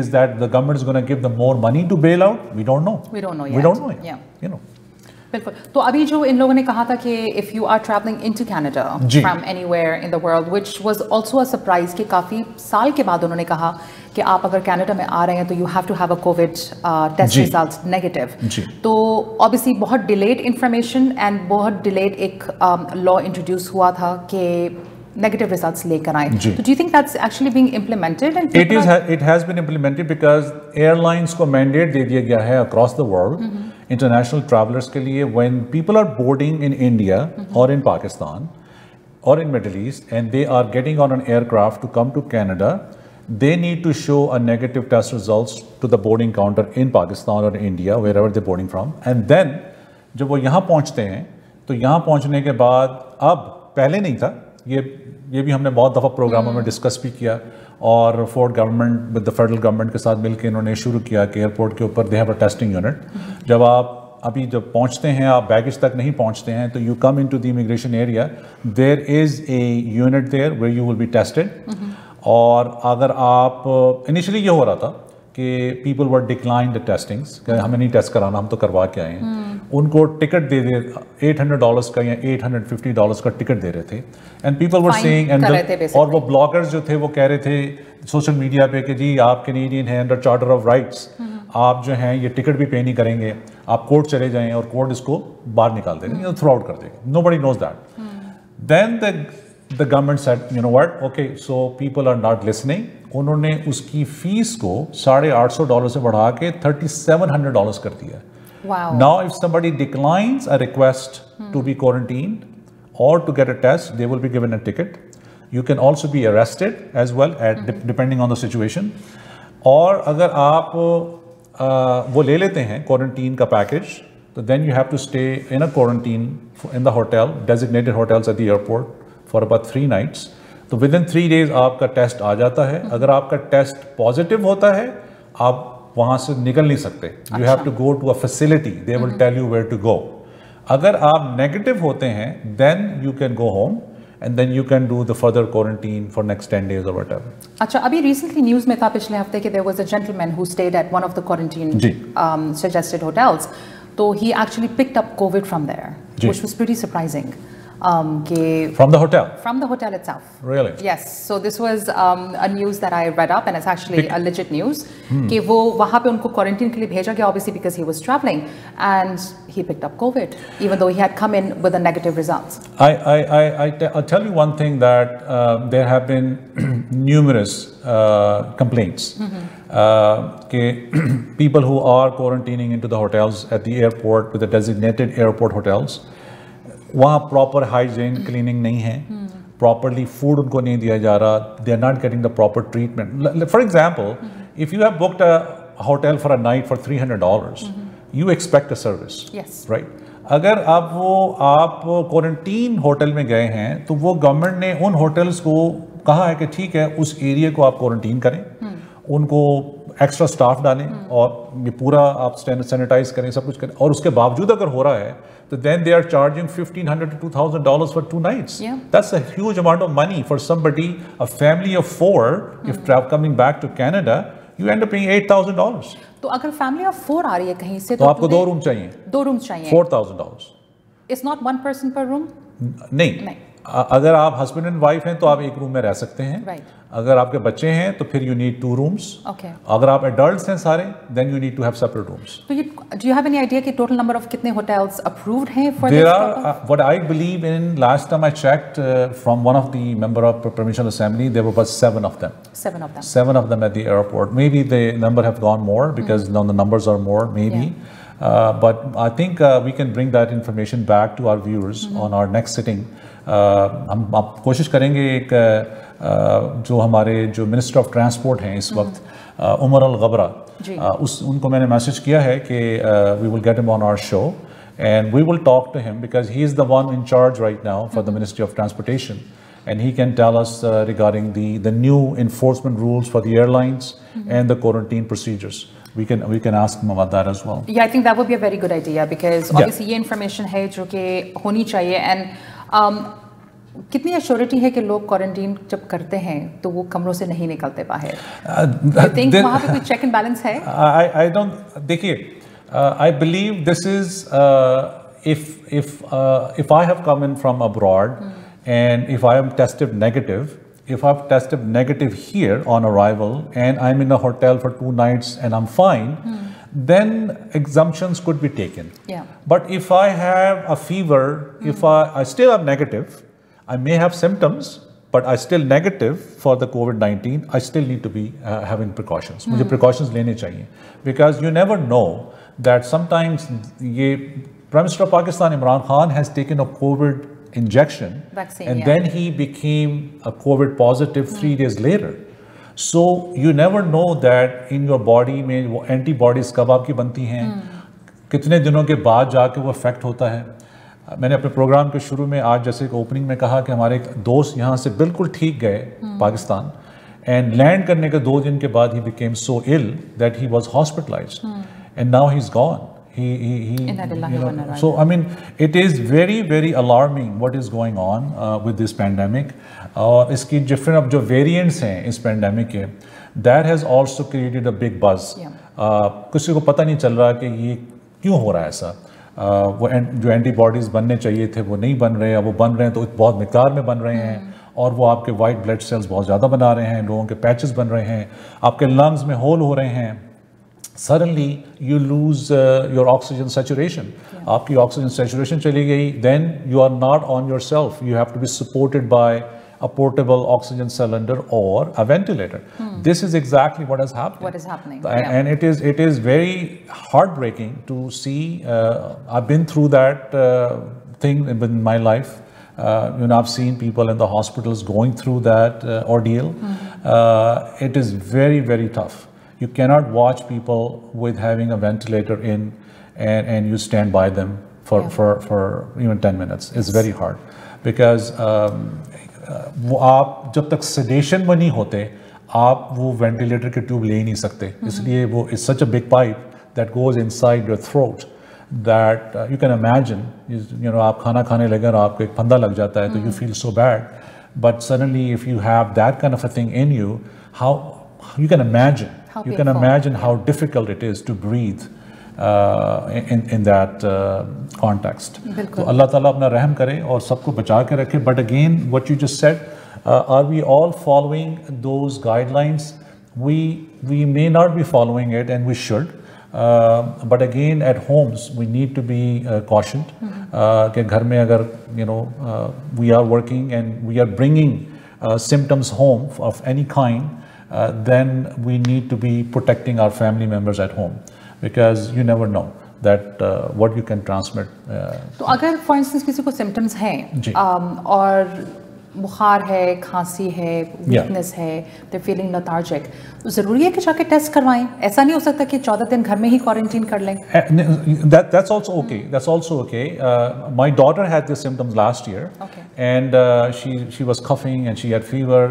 is that the government is going to give them more money to bail out? We don't know. We don't know yet. We don't know. Yeah. You know. بالکل. تو ابھی جو ان لوگوں نے کہا تھا کہ if you are traveling into Canada from anywhere in the world, which was also a surprise کہ کافی سال کے بعد انہوں نے کہا کہ آپ اگر کینیڈا میں آ رہے ہیں تو you have to have a COVID test results negative. تو obviously بہت delayed information and بہت delayed ایک law introduce ہوا تھا کہ negative results لے کر آئیں. So do you think that's actually being implemented? And it has been implemented because airlines کو mandate دے دیا گیا ہے across the world international travelers کے لیے when people are boarding in India or in Pakistan or in Middle East and they are getting on an aircraft to come to Canada, they need to show a negative test results to the boarding counter in Pakistan or India, wherever they're boarding from. And then جب وہ یہاں پہنچتے ہیں تو یہاں پہنچنے کے بعد اب پہلے نہیں تھا یہ بھی ہم نے بہت دفعہ پروگراموں میں ڈسکس بھی کیا اور Ford government with the federal government کے ساتھ مل کے انہوں نے شروع کیا کہ ایئرپورٹ کے اوپر they have a testing unit. جب آپ ابھی جب پہنچتے ہیں آپ بیگیج تک نہیں پہنچتے ہیں تو you come into the immigration area, there is a unit there where you will be tested. اور اگر آپ انیشلی یہ ہو رہا تھا کہ پیپل ور ڈکلائن دا ٹیسٹنگس کہ ہمیں نہیں ٹیسٹ کرانا, ہم تو کروا کے آئے ہیں. ان کو ٹکٹ دے $800 کا یا $850 کا ٹکٹ دے رہے تھے. اینڈ پیپل ور سیئنگ اور وہ بلاگرز جو تھے وہ کہہ رہے تھے سوشل میڈیا پہ کہ جی آپ کینیڈین ہیں انڈر چارٹر آف رائٹس, آپ جو ہیں یہ ٹکٹ بھی پے نہیں کریں گے, آپ کورٹ چلے جائیں اور کورٹ اس کو باہر نکال دے گا, تھرو آؤٹ کر دے گا. Nobody knows that. Then the government said, you know what, okay, so people are not listening. انہوں نے اس کی فیس کو $850 سے بڑھا کے $3,700 کر دیا. Wow. Now if somebody declines a request to be quarantined or to get a test, they will be given a ticket. You can also be arrested as well, depending on the situation. اور اگر آپ وہ لے لیتے ہیں کوارنٹین کا پیکج, تو then you have to stay in a quarantine in the hotel, designated hotels at the airport for about 3 nights. تو within 3 days آپ کا ٹیسٹ آ جاتا ہے. اگر آپ کا ٹیسٹ پازیٹیو ہوتا ہے آپ وہاں سے نکل نہیں سکتے. You have to go to a facility. They will tell you where to go. اگر آپ نیگیٹو ہوتے ہیں then you can go home and then you can do the further quarantine for next 10 days or whatever. اچھا, ابھی ریسنٹلی نیوز میں تھا پچھلے ہفتے کہ there was a gentleman who stayed at one of the quarantine suggested hotels. تو he actually picked up COVID from there, which was pretty surprising. From the hotel? From the hotel itself. Really? Yes. So this was a news that I read up and it's actually a legit news. کہ وہ وہاں پہ ان کو quarantine کے لیے بھیجا گیا obviously because he was traveling and he picked up COVID even though he had come in with a negative results. I'll tell you one thing that there have been numerous complaints کہ people who are quarantining into the hotels at the airport with the designated airport hotels, وہاں پراپر ہائیجین کلیننگ نہیں ہے, پراپرلی فوڈ ان کو نہیں دیا جا رہا, they are not getting the proper treatment. For example if you have booked a hotel for a night for $300, you expect a service. Yes. Right? اگر آپ کوارنٹین ہوٹل میں گئے ہیں تو وہ گورنمنٹ نے ان ہوٹلس کو کہا ہے کہ ٹھیک ہے اس ایریا کو آپ کوارنٹین کریں, ان کو ایکسٹرا اسٹاف ڈالیں اور یہ پورا آپ سینیٹائز کریں, سب کچھ کریں, اور اس کے باوجود اگر ہو رہا ہے تو then they are charging $1,500 to $2,000 for 2 nights. Yeah. That's a huge amount of money for somebody, a family of 4, if coming back to Canada, you end up paying $8,000. تو اگر فیملی آف 4 آ رہی ہے کہیں سے تو آپ کو 2 روم چاہیے. 2 رومز چاہیے. $4,000. It's not one person per room? نہیں. اگر آپ ہسبینڈ اینڈ وائف ہیں تو آپ ایک روم میں رہ سکتے ہیں. اگر آپ کے بچے ہیں تو پھر یو نیڈ 2 rooms. اگر آپ ایڈلٹس ہیں سارے then you need to have separate rooms. So do you have any idea کہ total number of کتنے hotels approved ہیں for this? There are what I believe in, last time I checked from one of the member of provincial assembly, there were about 7 of them. 7 of them at the airport. Maybe the number have gone more because now the numbers are more maybe. But I think we can bring that information back to our viewers on our next sitting. ہم آپ کوشش کریں گے ایک جو ہمارے جو منسٹر آف ٹرانسپورٹ ہیں اس وقت عمر الغبرہ, ان کو میں نے میسج کیا ہے کہ وی will get him on our show and we will talk to him because he is the one in charge right now for the ministry of transportation and he can tell us regarding the new enforcement rules for the airlines and the quarantine procedures. We can ask them about that as well. Yeah, I think that would be a very good idea because obviously یہ information ہے جو کہ ہونی چاہیے. And کتنی ایشورٹی ہے کہ لوگ کوارنٹین جب کرتے ہیں تو وہ کمروں سے نہیں نکلتے باہر؟ You think وہاں پہ کوئی چیک اینڈ بیلنس ہے؟ I don't, دیکھیے I believe this is if I have come in from abroad and if I am tested negative, if I've tested negative here on arrival and I'm in a hotel for 2 nights and I'm fine, then exemptions could be taken. Yeah. But if I have a fever, if I still am negative, I may have symptoms, but I still negative for the COVID-19, I still need to be having precautions. مجھے precautions لینے چاہیے, because you never know that sometimes یہ Prime Minister of Pakistan Imran Khan has taken a COVID injection vaccine, and then he became a COVID positive 3 days later. So you never know that in your body میں وہ اینٹی باڈیز کب آپ کی بنتی ہیں, کتنے دنوں کے بعد جا کے وہ افیکٹ ہوتا ہے. میں نے اپنے پروگرام کے شروع میں آج جیسے کہ اوپننگ میں کہا کہ ہمارے ایک دوست یہاں سے بالکل ٹھیک گئے پاکستان, اینڈ لینڈ کرنے کے 2 دن کے بعد he became so ill that he was hospitalized and now he's gone. So I mean it is very very alarming what is going on with this pandemic. اور اس کی different جو variants ہیں اس pandemic کے, that has also created a big buzz. کسی کو پتہ نہیں چل رہا کہ یہ کیوں ہو رہا ہے ایسا. وہ جو اینٹی باڈیز بننے چاہیے تھے وہ نہیں بن رہے ہیں, وہ بن رہے ہیں تو بہت مقدار میں بن رہے ہیں, اور وہ آپ کے وائٹ بلڈ سیلز بہت زیادہ بنا رہے ہیں, لوگوں کے پیچز بن رہے ہیں, آپ کے لنگز میں ہول ہو رہے ہیں. Suddenly you lose your oxygen saturation. آپ کی oxygen saturation چلی گئی, then you are not on yourself. You have to be supported by a portable oxygen cylinder or a ventilator. This is exactly what is happening. What is happening? And it is very heartbreaking to see. I've been through that thing in my life. I've seen people in the hospitals going through that ordeal. It is very, very tough. You cannot watch people with having a ventilator in and you stand by them for even 10 minutes. It's very hard because وہ آپ جب تک سیڈیشن میں نہیں ہوتے آپ وہ وینٹیلیٹر کے ٹیوب لے ہی نہیں سکتے, اس لیے وہ is such a big pipe that goes inside your throat that you can imagine. آپ کھانا کھانے لگے اور آپ کو ایک پھندا لگ جاتا ہے تو you feel so bad, but suddenly if you have that kind of a thing in you, how you can imagine how difficult it is to breathe in that context. تو اللہ تعالیٰ اپنا رحم کرے اور سب کو بچا کے رکھے. But again, what you just said, are we all following those guidelines? We may not be following it and we should. But again, at homes, we need to be cautioned. کہ گھر میں اگر we are working and we are bringing symptoms home of any kind, then we need to be protecting our family members at home. Because you never know that what you can transmit. تو اگر فار انسٹنس کسی کو سمٹمز ہیں اور بخار ہے, کھانسی ہے, ویکنس ہے, they're feeling lethargic, تو ضروری ہے کہ جا کے ٹیسٹ کروائیں. ایسا نہیں ہو سکتا کہ 14 دن گھر میں ہی کوارنٹین کر لیں. That's also okay. That's also okay. My daughter had these symptoms last year. Okay. And she was coughing and she had fever.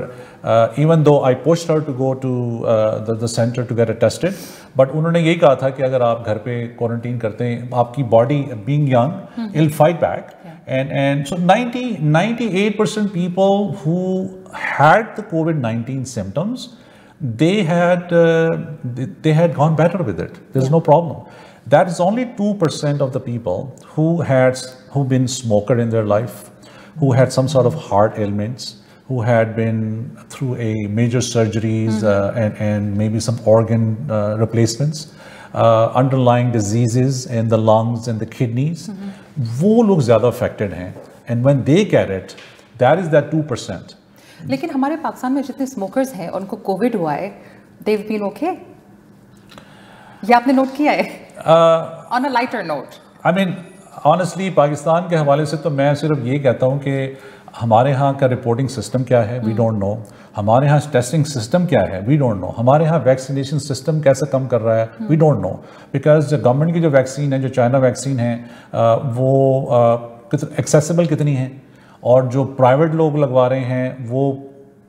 Even though I pushed her to go to the center to get it tested, but انہوں نے یہی کہا تھا کہ اگر آپ گھر پہ کوارنٹین کرتے ہیں, آپ کی body being young, it'll fight back. And so 98% people who had the COVID-19 symptoms, they had gone better with it. There's no problem. That is only 2% of the people who've been smoker in their life, who had some sort of heart ailments, who had been through a major surgeries and maybe some organ replacements, underlying diseases in the lungs and the kidneys. وہ لوگ زیادہ افیکٹڈ ہیں, and when they get it, that is that 2%. لیکن ہمارے پاکستان میں جتنے اسموکرز ہیں ان کو کووڈ ہوا ہے, they've been okay. یہ آپ نے نوٹ کیا ہے on a lighter note? I mean, honestly, Pakistan کے حوالے سے تو میں صرف یہ کہتا ہوں کہ ہمارے ہاں کا رپورٹنگ سسٹم کیا ہے, وی ڈونٹ نو. ہمارے ہاں ٹیسٹنگ سسٹم کیا ہے, وی ڈونٹ نو. ہمارے ہاں ویکسینیشن سسٹم کیسے کم کر رہا ہے, we don't know. Because government کی جو ویکسین ہے, جو چائنا ویکسین ہے, وہ ایکسیسیبل کتنی ہیں, اور جو پرائیویٹ لوگ لگوا رہے ہیں وہ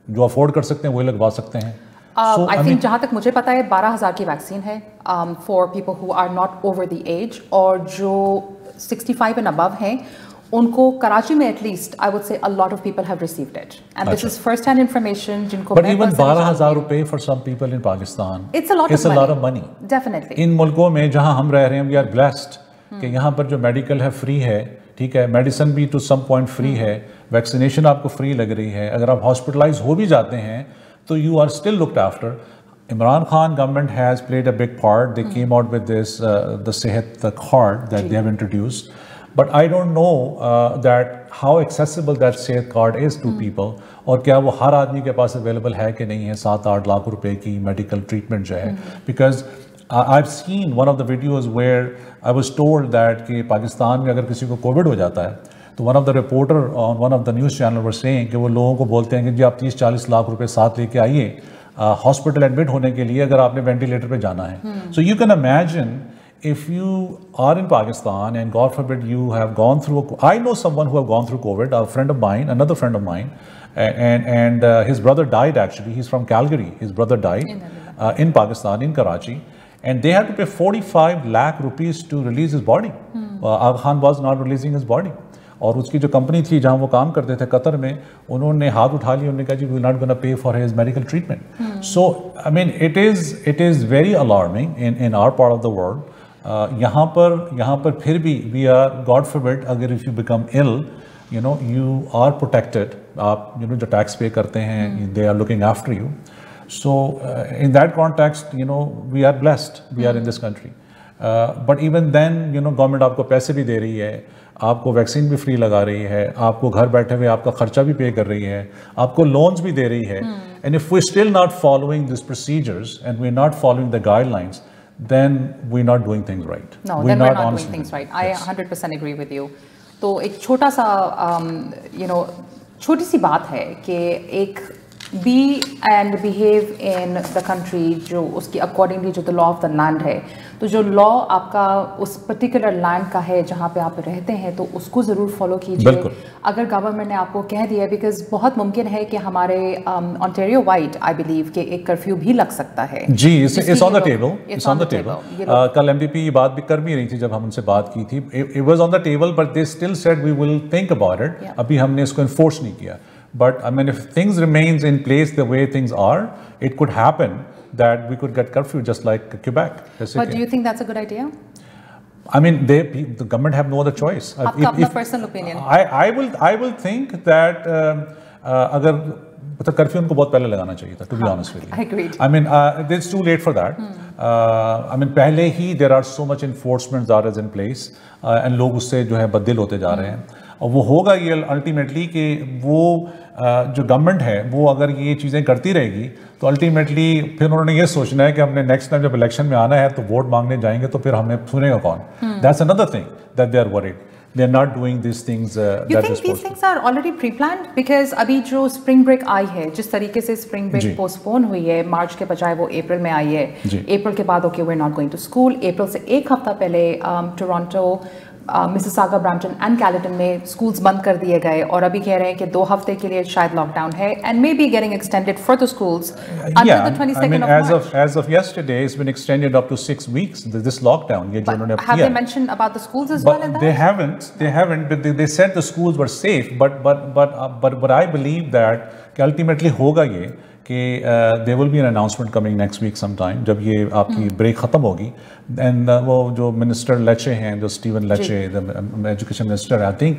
جو افورڈ کر سکتے ہیں وہی لگوا سکتے ہیں. I think جہاں تک مجھے پتا ہے 12,000 کی ویکسین ہے for people who are not over the age, اور جو 65 and above ہیں ان کو کراچی میں at least I would say a lot of people have received it, and this is first hand information جن کو. But even 12,000 روپے for some people in Pakistan, it's a lot of money. Definitely. ان ملکوں میں جہاں ہم رہ رہے ہیں, we are blessed کہ یہاں پر جو میڈیکل ہے فری ہے, ٹھیک ہے, میڈیسن بھی ٹو سم پوائنٹ فری ہے, ویکسینیشن آپ کو فری لگ رہی ہے, اگر آپ ہاسپٹلائز ہو بھی جاتے ہیں تو you are still looked after. Imran Khan government has played a big part. They came out with this, the Sehat card that they have introduced. But I don't know that how accessible that Sehat card is to people. اور کیا وہ ہر آدمی کے پاس اویلیبل ہے کہ نہیں ہے 7-8 لاکھ روپے کی میڈیکل ٹریٹمنٹ جو ہے. Because I've seen one of the videos where I was told that کہ پاکستان میں اگر کسی کو کووڈ ہو جاتا ہے تو one of the reporter on one of the news channel were saying کہ وہ لوگوں کو بولتے ہیں کہ جی آپ 30-40 لاکھ روپے ساتھ لے کے آئیے ہاسپٹل ایڈمٹ ہونے کے لیے اگر آپ نے وینٹیلیٹر پہ جانا ہے. So you can imagine if you are in Pakistan and God forbid you have gone through, I know someone who have gone through COVID, a friend of mine, another friend of mine, and his brother died actually. He's from Calgary. His brother died in Pakistan, in Karachi, and they had to pay 45 lakh rupees to release his body. Aga Khan was not releasing his body. اور اس کی جو کمپنی تھی جہاں وہ کام کرتے تھے قطر میں, انہوں نے ہاتھ اٹھا لیا, انہوں نے کہا جی we will not gonna pay for his medical treatment. So I mean it is very alarming in our part of the world. یہاں پر پھر بھی وی آر گاڈ فاربڈ اگر if you become ill, you know you are protected. آپ یو نو جو ٹیکس پے کرتے ہیں they are looking after you. So in that context you know we are blessed, we are in this country. But even then you know government آپ کو پیسے بھی دے رہی ہے, آپ کو ویکسین بھی فری لگا رہی ہے, آپ کو گھر بیٹھے ہوئے آپ کا خرچہ بھی پے کر رہی ہے, آپ کو لونز بھی دے رہی ہے. And if we still not following this procedures and we are not following the guidelines, then we're not doing things right. No, then we're not doing things right. I 100% agree with you. تو ایک چھوٹا سا چھوٹی سی بات ہے کہ ایک be and behave in the country جو اس کی accordingly جو the law of the land ہے, تو جو law آپ کا اس particular land کا ہے جہاں پہ آپ رہتے ہیں تو اس کو ضرور فالو کیجیے. اگر گورنمنٹ نے آپ کو کہہ دیا ہے, بیکاز بہت ممکن ہے کہ ہمارے Ontario White I believe کہ ایک کرفیو بھی لگ سکتا ہے. جی it's on the table. It's on the table. کل MDP یہ بات بھی کر بھی رہی تھی جب ہم ان سے بات کی تھی. It was on the table but they still said we will think about it. ابھی ہم نے اس کو enforce نہیں کیا. But I mean, if things remains in place the way things are, it could happen that we could get curfew just like Quebec. But do you think that's a good idea? I mean, the government have no other choice. Aapka apna personal opinion. I will think that agar مطلب کرفیو ان کو بہت پہلے لگانا چاہیے تھا, to be honest with you. I mean, it's too late for that. I mean, پہلے ہی there are so much enforcement that is in place and لوگ اس سے جو ہے بددل ہوتے جا رہے ہیں. اور وہ ہوگا یہ الٹیمیٹلی کہ وہ جو گورنمنٹ ہے وہ اگر یہ چیزیں کرتی رہے گی تو الٹیمیٹلی پھر انہوں نے یہ سوچنا ہے کہ ہم نے نیکسٹ ٹائم جب الیکشن میں آنا ہے تو ووٹ مانگنے جائیں گے تو پھر ہمیں سنے گا کون. That's another thing that they are worried. They are not doing these things. You think these things are already pre-planned? Because ابھی جو spring break آئی ہے, جس طریقے سے spring break postpone ہوئی ہے, مارچ کے بجائے وہ اپریل میں آئی ہے. اپریل کے بعد okay we're not going to school. April سے ایک ہفتہ پہلے ٹورانٹو, مسیساگا, برامپٹن اینڈ کیلٹن میں اسکولس بند کر دیے گئے, اور ابھی کہہ رہے ہیں کہ 2 ہفتے کے لیے شاید لاک ڈاؤن ہے, and may be getting extended for the schools until the 22nd of March. As of yesterday it's been extended up to 6 weeks this lockdown. یہ جو انہوں نے کیا, have they mentioned about the schools as well in that? They haven't but they said the schools were safe, but I believe that کہ ultimately ہوگا یہ کہ there will be an announcement coming next week sometime جب یہ آپ کی بریک ختم ہوگی. اینڈ وہ جو منسٹر لیچے ہیں, جو Stephen Lecce, education minister, I think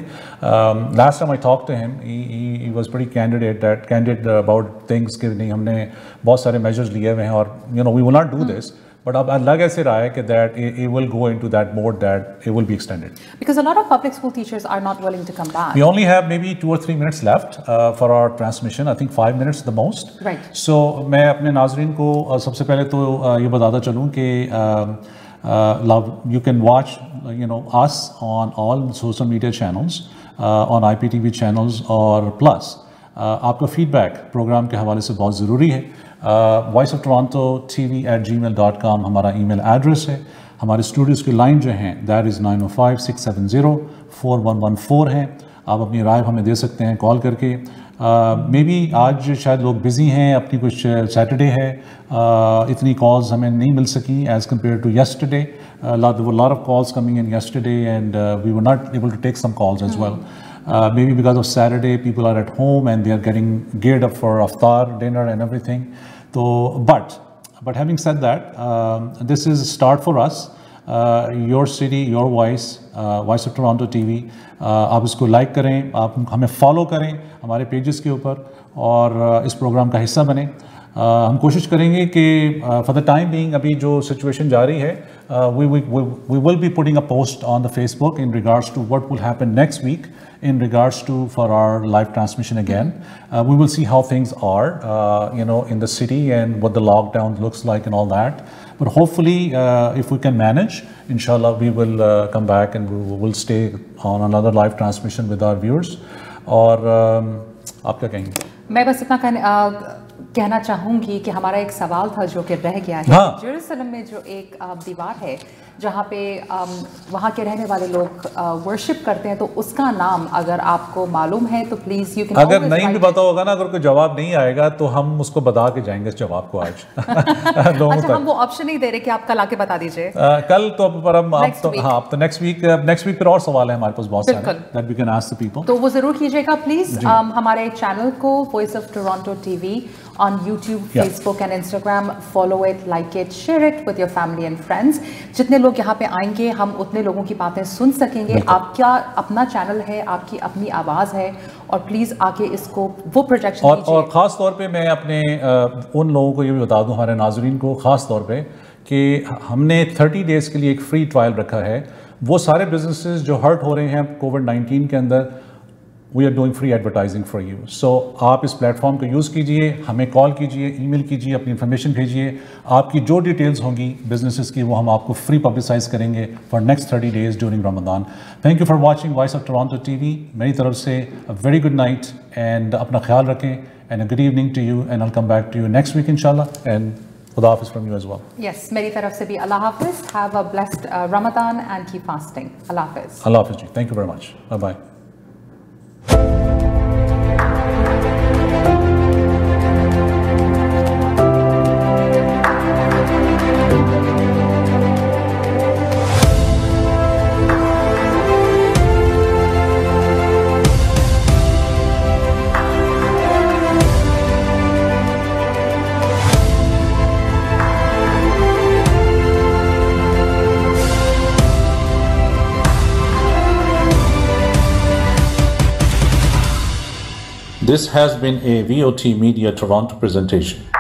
last time I talked to him he was pretty candid about things کہ نہیں ہم نے بہت سارے میجرز لیے ہوئے ہیں اور you know we will not do this. But اب لگ ایسے رہا ہے کہ that it will go into that mode that it will be extended. Because a lot of public school teachers are not willing to come back. We only have maybe 2 or 3 minutes left for our transmission. I think 5 minutes the most. Right. So میں اپنے ناظرین کو سب سے پہلے تو یہ بتاتا چلوں کہ you can watch us on all social media channels, on IPTV channels اور plus آپ کا فیڈ بیک پروگرام کے حوالے سے بہت ضروری ہے. وائس آف ٹورانٹو TV@gmail.com ہمارا ای میل ایڈریس ہے. ہمارے اسٹوڈیوز کی لائن جو ہیں دیٹ از 905-670-4114 ہیں. آپ اپنی رائے ہمیں دے سکتے ہیں کال کر کے. مے بی آج شاید لوگ بزی ہیں, اپنی کچھ سیٹرڈے ہے, اتنی کالز ہمیں نہیں مل سکی as compare to yesterday. there were a lot of calls coming in yesterday and we were not able to take some calls as well. Maybe because of Saturday people are at home and they are getting geared up for iftar dinner and everything. So but having said that, this is a start for us. Your city your voice, voice of Toronto T V. آپ اس کو لائک کریں، آپ ہمیں فالو کریں ہمارے پیجز کے اوپر، اور اس پروگرام کا حصہ بنیں. ہم کوشش کریں گے کہ فار دا ٹائم بینگ ابھی جو سچویشن جاری ہے we will be putting a post on the Facebook in regards to what will happen next week in regards to for our live transmission again. We will see how things are in the city and what the lockdown looks like and all that. But hopefully if we can manage, inshallah we will come back and we will stay on another live transmission with our viewers. اور آپ کیا کہیں گے؟ میں بس اتنا کہنا چاہوں گی کہ ہمارا ایک سوال تھا جو کہ رہ گیا ہے. جیروسلم میں جو ایک دیوار ہے جہاں پہ وہاں کے رہنے والے لوگ ورشپ کرتے ہیں، تو اس کا نام اگر آپ کو معلوم ہے تو پلیز یو کین. اگر نہیں بھی پتا ہوگا نا، اگر کوئی جواب نہیں آئے گا تو ہم اس کو بتا کے جائیں گے اس جواب کو آج. اچھا، ہم وہ آپشن نہیں دے رہے کہ آپ کل آ کے بتا دیجیے. کل تو پر ہم اب تو نیکسٹ ویک پھر اور سوال ہے ہمارے پاس بہت سارے that we can ask the people, تو وہ ضرور کیجیے گا پلیز. ہمارے چینل کو voice of Toronto T V on YouTube, Facebook and Instagram. Follow it, like it, share it with your family and friends. جتنے لوگ یہاں پہ آئیں گے ہم اتنے لوگوں کی باتیں سن سکیں گے. آپ کا اپنا چینل ہے، آپ کی اپنی آواز ہے، اور پلیز آ کے اس کو وہ پروجیکشن کیجیے. اور خاص طور پہ میں اپنے ان لوگوں کو یہ بھی بتا دوں، ہمارے ناظرین کو خاص طور پہ، کہ ہم نے 30 days کے لیے ایک فری ٹرائل رکھا ہے. وہ سارے بزنسز جو ہرٹ ہو رہے ہیں کووڈ-19 کے اندر، we are doing free advertising for you. سو آپ اس پلیٹ فارم کو یوز کیجیے، ہمیں کال کیجیے، ای میل کیجیے، اپنی انفارمیشن بھیجیے. آپ کی جو ڈیٹیلز ہوں گی بزنسز کی وہ ہم آپ کو فری پبلسائز کریں گے for next 30 days during Ramzan. Thank you for watching voice of Toronto T V. میری طرف سے ویری گڈ نائٹ اینڈ اپنا خیال رکھیں and a good evening to you and I come back to you next week انشاءاللہ. اینڈ خدا حافظ from you as well. Yes, میری طرف سے بھی اللہ حافظ. Have a blessed Ramzan and keep fasting. اللہ حافظ. اللہ حافظ جی. Thank you very much. Bye bye. This has been a VOT Media Toronto presentation.